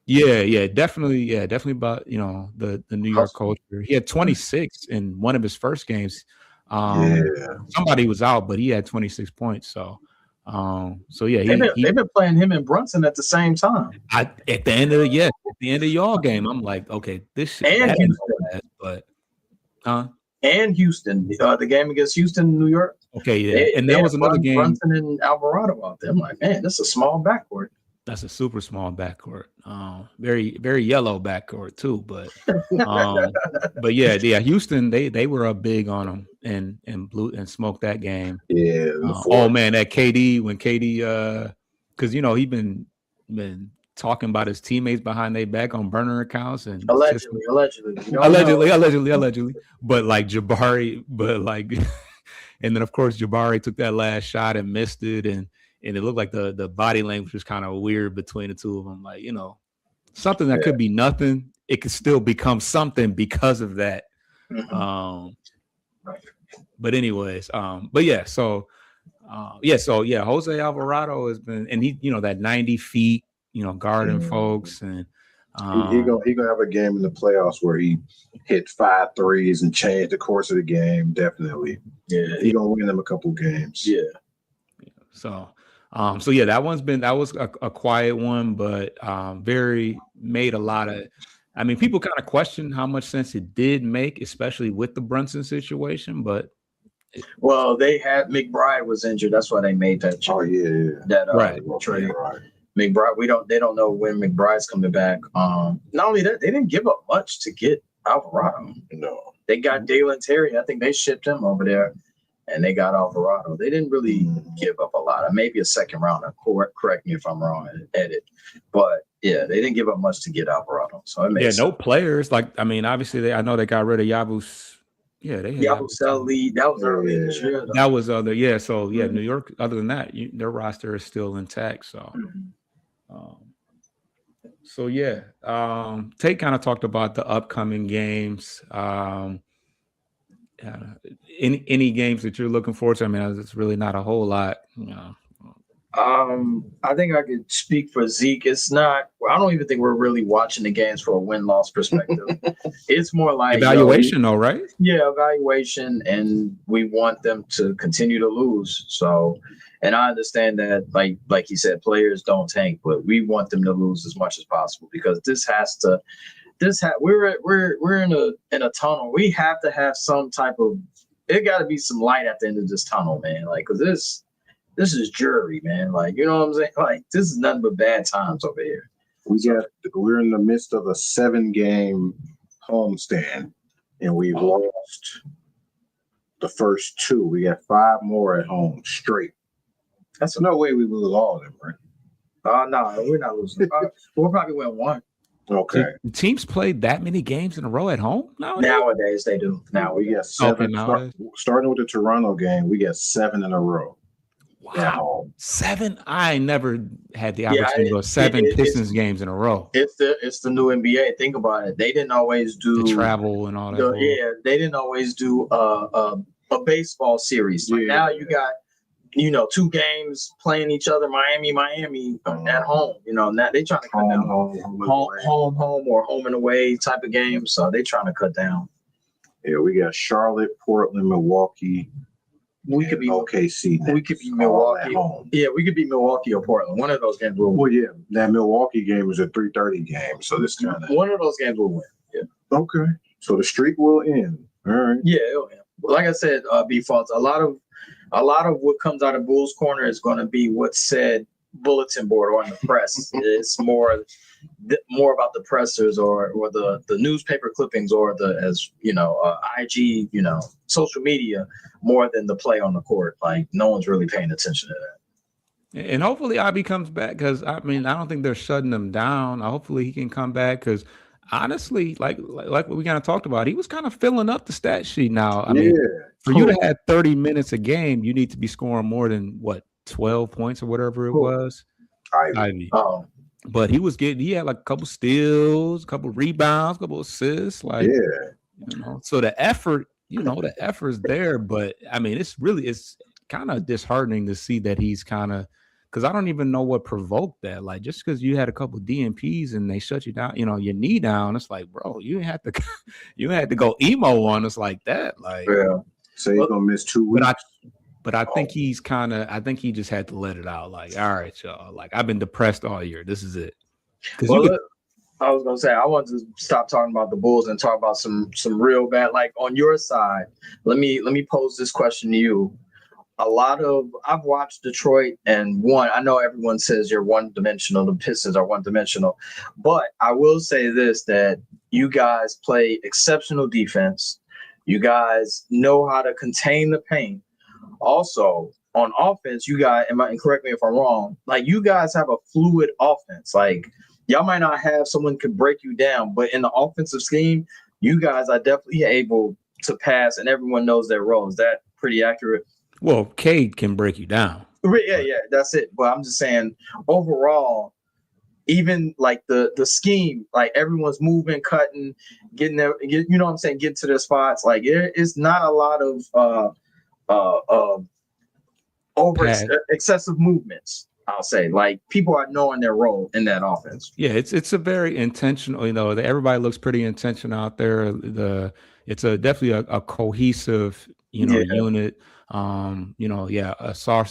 Yeah, definitely about the New York culture. He had 26 in one of his first games. Somebody was out, but he had 26 points. So they've been playing him and Brunson at the same time. At the end of y'all game, I'm like, okay, this shit. And Houston, and Houston, the game against Houston, New York. Okay, and there was another game. Brunson and Alvarado out there. I'm like, man, this is a small backcourt. That's a super small backcourt. Very, very yellow backcourt too. But Houston, they were up big on them and smoked that game. Yeah. That KD when KD because he been talking about his teammates behind their back on burner accounts and allegedly. But like Jabari, and then of course Jabari took that last shot and missed it, and it looked like the body language was kind of weird between the two of them. Like, something that could be nothing, it could still become something because of that. Mm-hmm. But anyways, so Jose Alvarado has been, and he, that 90 feet, guarding folks, and he gonna have a game in the playoffs where he hit 5 threes and changed the course of the game. Definitely, he gonna win them a couple games. So that was a quiet one, but made a lot of. I mean, people kind of question how much sense it did make, especially with the Brunson situation. But they had McBride was injured. That's why they made that trade. Oh yeah. That trade. Right. McBride. They don't know when McBride's coming back. Not only that, they didn't give up much to get Alvarado. No, they got Dalen Terry. I think they shipped him over there. And they got Alvarado. They didn't really give up a lot. Maybe a second round. Correct me if I'm wrong. Edit. But they didn't give up much to get Alvarado. So it makes sense. No players. Like, I mean, obviously I know they got rid of Yabus. Yeah, they had Yabusele. That was early this year. That was other. Yeah. So New York. Other than that, their roster is still intact. So, Tate kind of talked about the upcoming games. Any games that you're looking forward to? I mean, it's really not a whole lot. I think I could speak for Zeke. It's not. I don't even think we're really watching the games for a win-loss perspective. It's more like evaluation, though, right? Yeah, evaluation, and we want them to continue to lose. So, and I understand that, like you said, players don't tank, but we want them to lose as much as possible because we're in a tunnel. We have to have some type of. It got to be some light at the end of this tunnel, man. Like, cause this is jury, man. Like, you know what I'm saying? Like, this is nothing but bad times over here. We're in the midst of a 7-game homestand, and we've lost the first 2. We got 5 more at home straight. That's no way we lose all of them, right? No, we're not losing. We'll probably win 1. Okay. Do teams play that many games in a row at home nowadays? They do. Now we got 7. Starting with the Toronto game, we got 7 in a row. Wow, 7! I never had the opportunity to go 7 Pistons games in a row. It's the new NBA. Think about it. They didn't always do the travel and all that. They didn't always do a baseball series. Like now you got 2 games playing each other. Miami at home. Now they trying to cut down home or home and away type of games. So they trying to cut down. Yeah, we got Charlotte, Portland, Milwaukee. We could be OKC. We could be Milwaukee. Yeah, we could be Milwaukee or Portland. One of those games will win. Well, yeah, that Milwaukee game is a 3:30 game, so this kind of one of those games will win. Yeah. Okay, so the streak will end. All right. Yeah, like I said, B Falls. A lot of what comes out of Bulls Corner is going to be what's said bulletin board or in the press. It's more about the pressers or the newspaper clippings or the IG social media more than the play on the court. Like no one's really paying attention to that. And hopefully Ivy comes back because I don't think they're shutting him down. Hopefully he can come back because honestly, like what we kind of talked about, he was kind of filling up the stat sheet now. I mean, for you to have 30 minutes a game, you need to be scoring more than 12 points or whatever it was. Ivy. Oh. But he had like a couple steals, a couple rebounds, a couple assists. So the effort, the effort's there. But I mean, it's kind of disheartening to see that he's kind of, because I don't even know what provoked that. Like, just because you had a couple DNPs and they shut you down, your knee down, it's like, bro, you had to go emo on us like that. Like, so he's gonna miss 2 weeks. But I think I think he just had to let it out. Like, all right, y'all. Like, I've been depressed all year. This is it. I was gonna say I want to stop talking about the Bulls and talk about some real bad. Like on your side, let me pose this question to you. I've watched Detroit, and I know everyone says you're one-dimensional. The Pistons are one-dimensional, but I will say this: that you guys play exceptional defense. You guys know how to contain the paint. Also, on offense, you guys, and correct me if I'm wrong, like you guys have a fluid offense. Like y'all might not have someone could break you down, but in the offensive scheme, you guys are definitely able to pass, and everyone knows their role. Is that pretty accurate? Well, Cade can break you down. Yeah, that's it. But I'm just saying, overall, even like the scheme, like everyone's moving, cutting, getting there, you know what I'm saying, getting to their spots. Like it's not a lot of excessive movements. I'll say, like people are knowing their role in that offense. Yeah, it's a very intentional. Everybody looks pretty intentional out there. It's definitely a cohesive, unit. Asar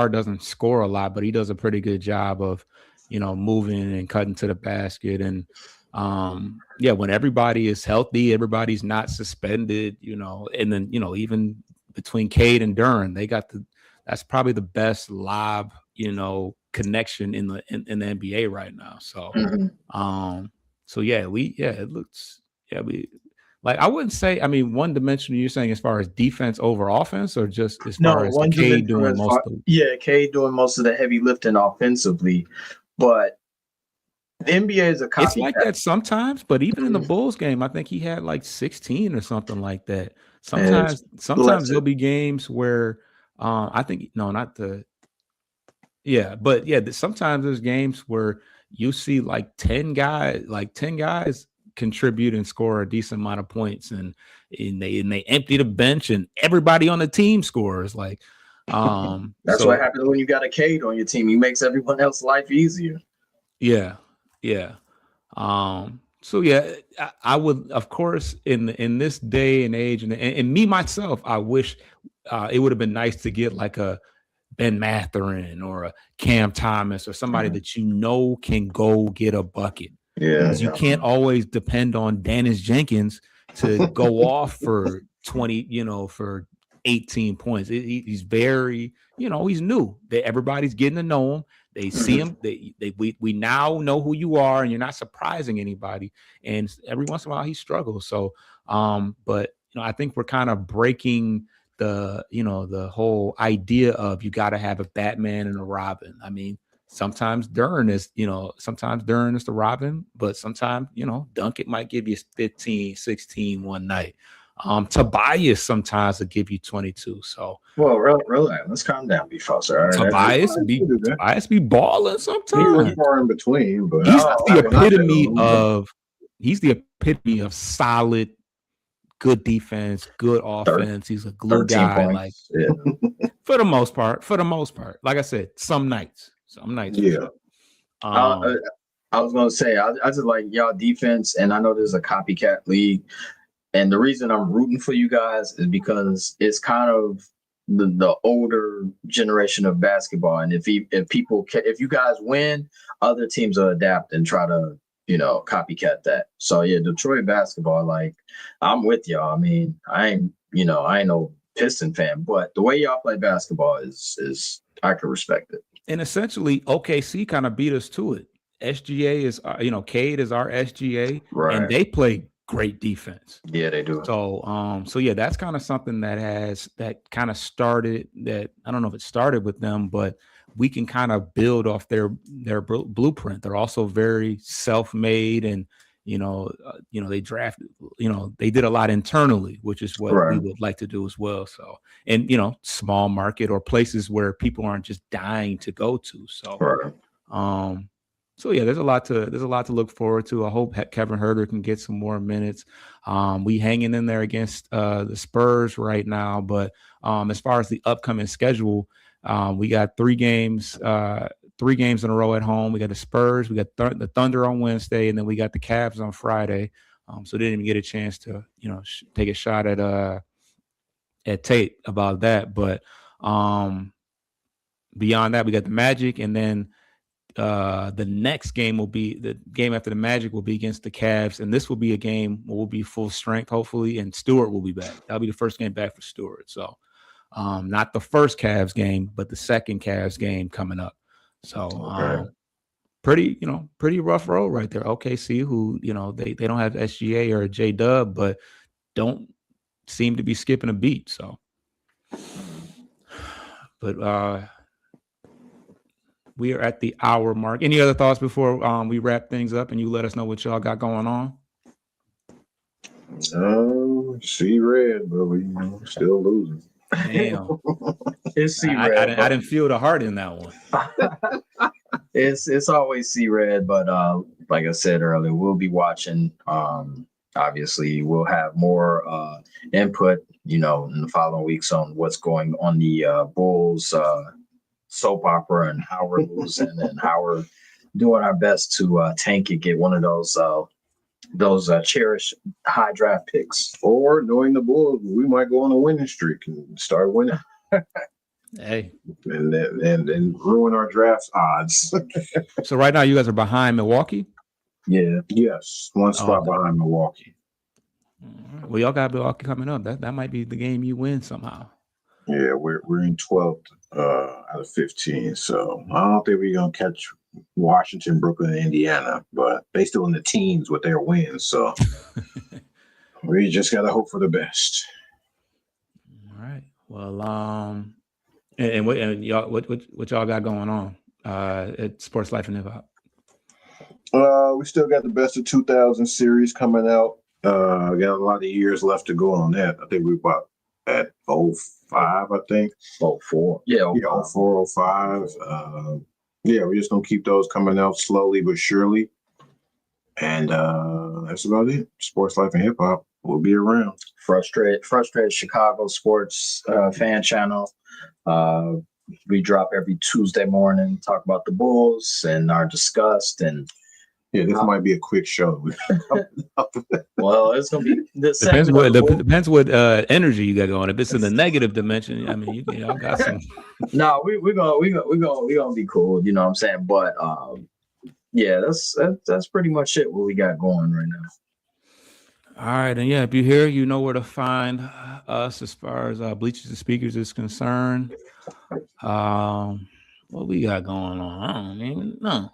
doesn't score a lot, but he does a pretty good job of, moving and cutting to the basket. And when everybody is healthy, everybody's not suspended, and then, even between Cade and Duren, that's probably the best lob, connection in the NBA right now. So, it looks, like I wouldn't say, one dimensional. You're saying as far as defense over offense, or just as far as Cade doing most of Cade doing most of the heavy lifting offensively, but the NBA is a copycat. It's like that sometimes, but even in the Bulls game, I think he had like 16 or something like that. Sometimes there'll be games where sometimes there's games where you see like 10 guys contribute and score a decent amount of points, and they empty the bench and everybody on the team scores. Like that's what happens when you got a Cade on your team. He makes everyone else's life easier. Yeah. I would, of course, in this day and age, and me myself, I wish it would have been nice to get like a Ben Mathurin or a Cam Thomas or somebody that can go get a bucket. Yeah, because you can't always depend on Dennis Jenkins to go off for 20, for 18 points. He's very, he's new. Everybody's getting to know him. They see him. We now know who you are, and you're not surprising anybody. And every once in a while, he struggles. So, but I think we're kind of breaking the whole idea of you got to have a Batman and a Robin. Sometimes Duren is the Robin, but sometimes, Duncan might give you 15, 16 one night. Tobias sometimes will give you 22. So, well, really, let's calm down, B-Foster. Right? Tobias be balling sometimes. He's far in between, but he's the epitome of solid, good defense, good offense. He's a glue guy, for the most part. Like I said, some nights. Yeah. Sure. I was gonna say I just like y'all defense, and I know there's a copycat league, and the reason I'm rooting for you guys is because it's kind of the older generation of basketball, and if you guys win, other teams will adapt and try to copycat that. So yeah, Detroit basketball, like, I'm with y'all. I mean, I ain't no Piston fan, but the way y'all play basketball is I can respect it. And essentially, OKC kind of beat us to it. SGA is, Cade is our SGA, Right. and they play great defense. Yeah, they do. So yeah, that's kind of something that kind of started. That I don't know if it started with them, but we can kind of build off their blueprint. They're also very self-made, and they drafted. They did a lot internally, which is what we would like to do as well. So, and small market or places where people aren't just dying to go to. So, so yeah, there's a lot to look forward to. I hope Kevin Huerter can get some more minutes. We hanging in there against the Spurs right now, but as far as the upcoming schedule, we got 3 games in a row at home. We got the Spurs, we got the Thunder on Wednesday, and then we got the Cavs on Friday. So didn't even get a chance to take a shot at Tate about that. But beyond that, we got the Magic, and then the next game will be the game after the Magic will be against the Cavs, and this will be a game where we'll be full strength, hopefully, and Stewart will be back. That'll be the first game back for Stewart. So not the first Cavs game, but the second Cavs game coming up. So pretty rough road right there. OKC, who they don't have SGA or J-Dub, but don't seem to be skipping a beat. So, but we are at the hour mark. Any other thoughts before we wrap things up and you let us know what y'all got going on? See red, but we still losing. Damn. It's see red. I didn't feel the heart in that one. It's always see red, but like I said earlier, we'll be watching. Obviously, we'll have more input, in the following weeks on what's going on the Bulls soap opera and how we're losing and how we're doing our best to tank it, get one of those cherished high draft picks. Or knowing the Bulls, we might go on a winning streak and start winning. Hey, and then ruin our draft odds. So right now you guys are behind Milwaukee? Yeah. Yes, one spot behind Milwaukee. Well, y'all got Milwaukee coming up. That might be the game you win somehow. Yeah, we're in 12th out of 15, so I don't think we're gonna catch Washington, Brooklyn, and Indiana, but they still in the teens with their wins, so we just gotta hope for the best. All right. Well, and y'all, what y'all got going on at Sports Life and Hip Hop? We still got the Best of 2000 series coming out. Got a lot of years left to go on that. I think we're about at 05, I think. 04. Yeah, 04, 05. We're just gonna keep those coming out slowly but surely. And that's about it. Sports Life and Hip Hop will be around. Frustrated Chicago sports fan channel. We drop every Tuesday morning, talk about the Bulls and our disgust, and this might be a quick show. Well, it's gonna be depends what energy you got going. If it's in the negative dimension, I mean, y'all got some. No, we're gonna be cool. You know what I'm saying? But that's pretty much it. What we got going right now. All right, and if you're here, you know where to find us as far as Bleachers and Speakers is concerned. What we got going on? I don't even know.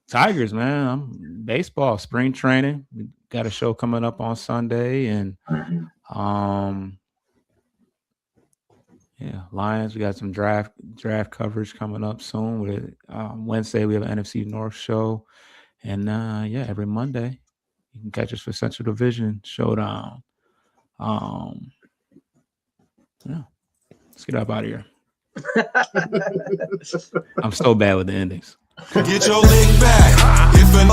Tigers, man. Baseball, spring training. We got a show coming up on Sunday, and Lions. We got some draft coverage coming up soon. With Wednesday, we have an NFC North show, and every Monday you can catch us for Central Division Showdown. Let's get up out of here. I'm so bad with the endings. Get your lick back. If a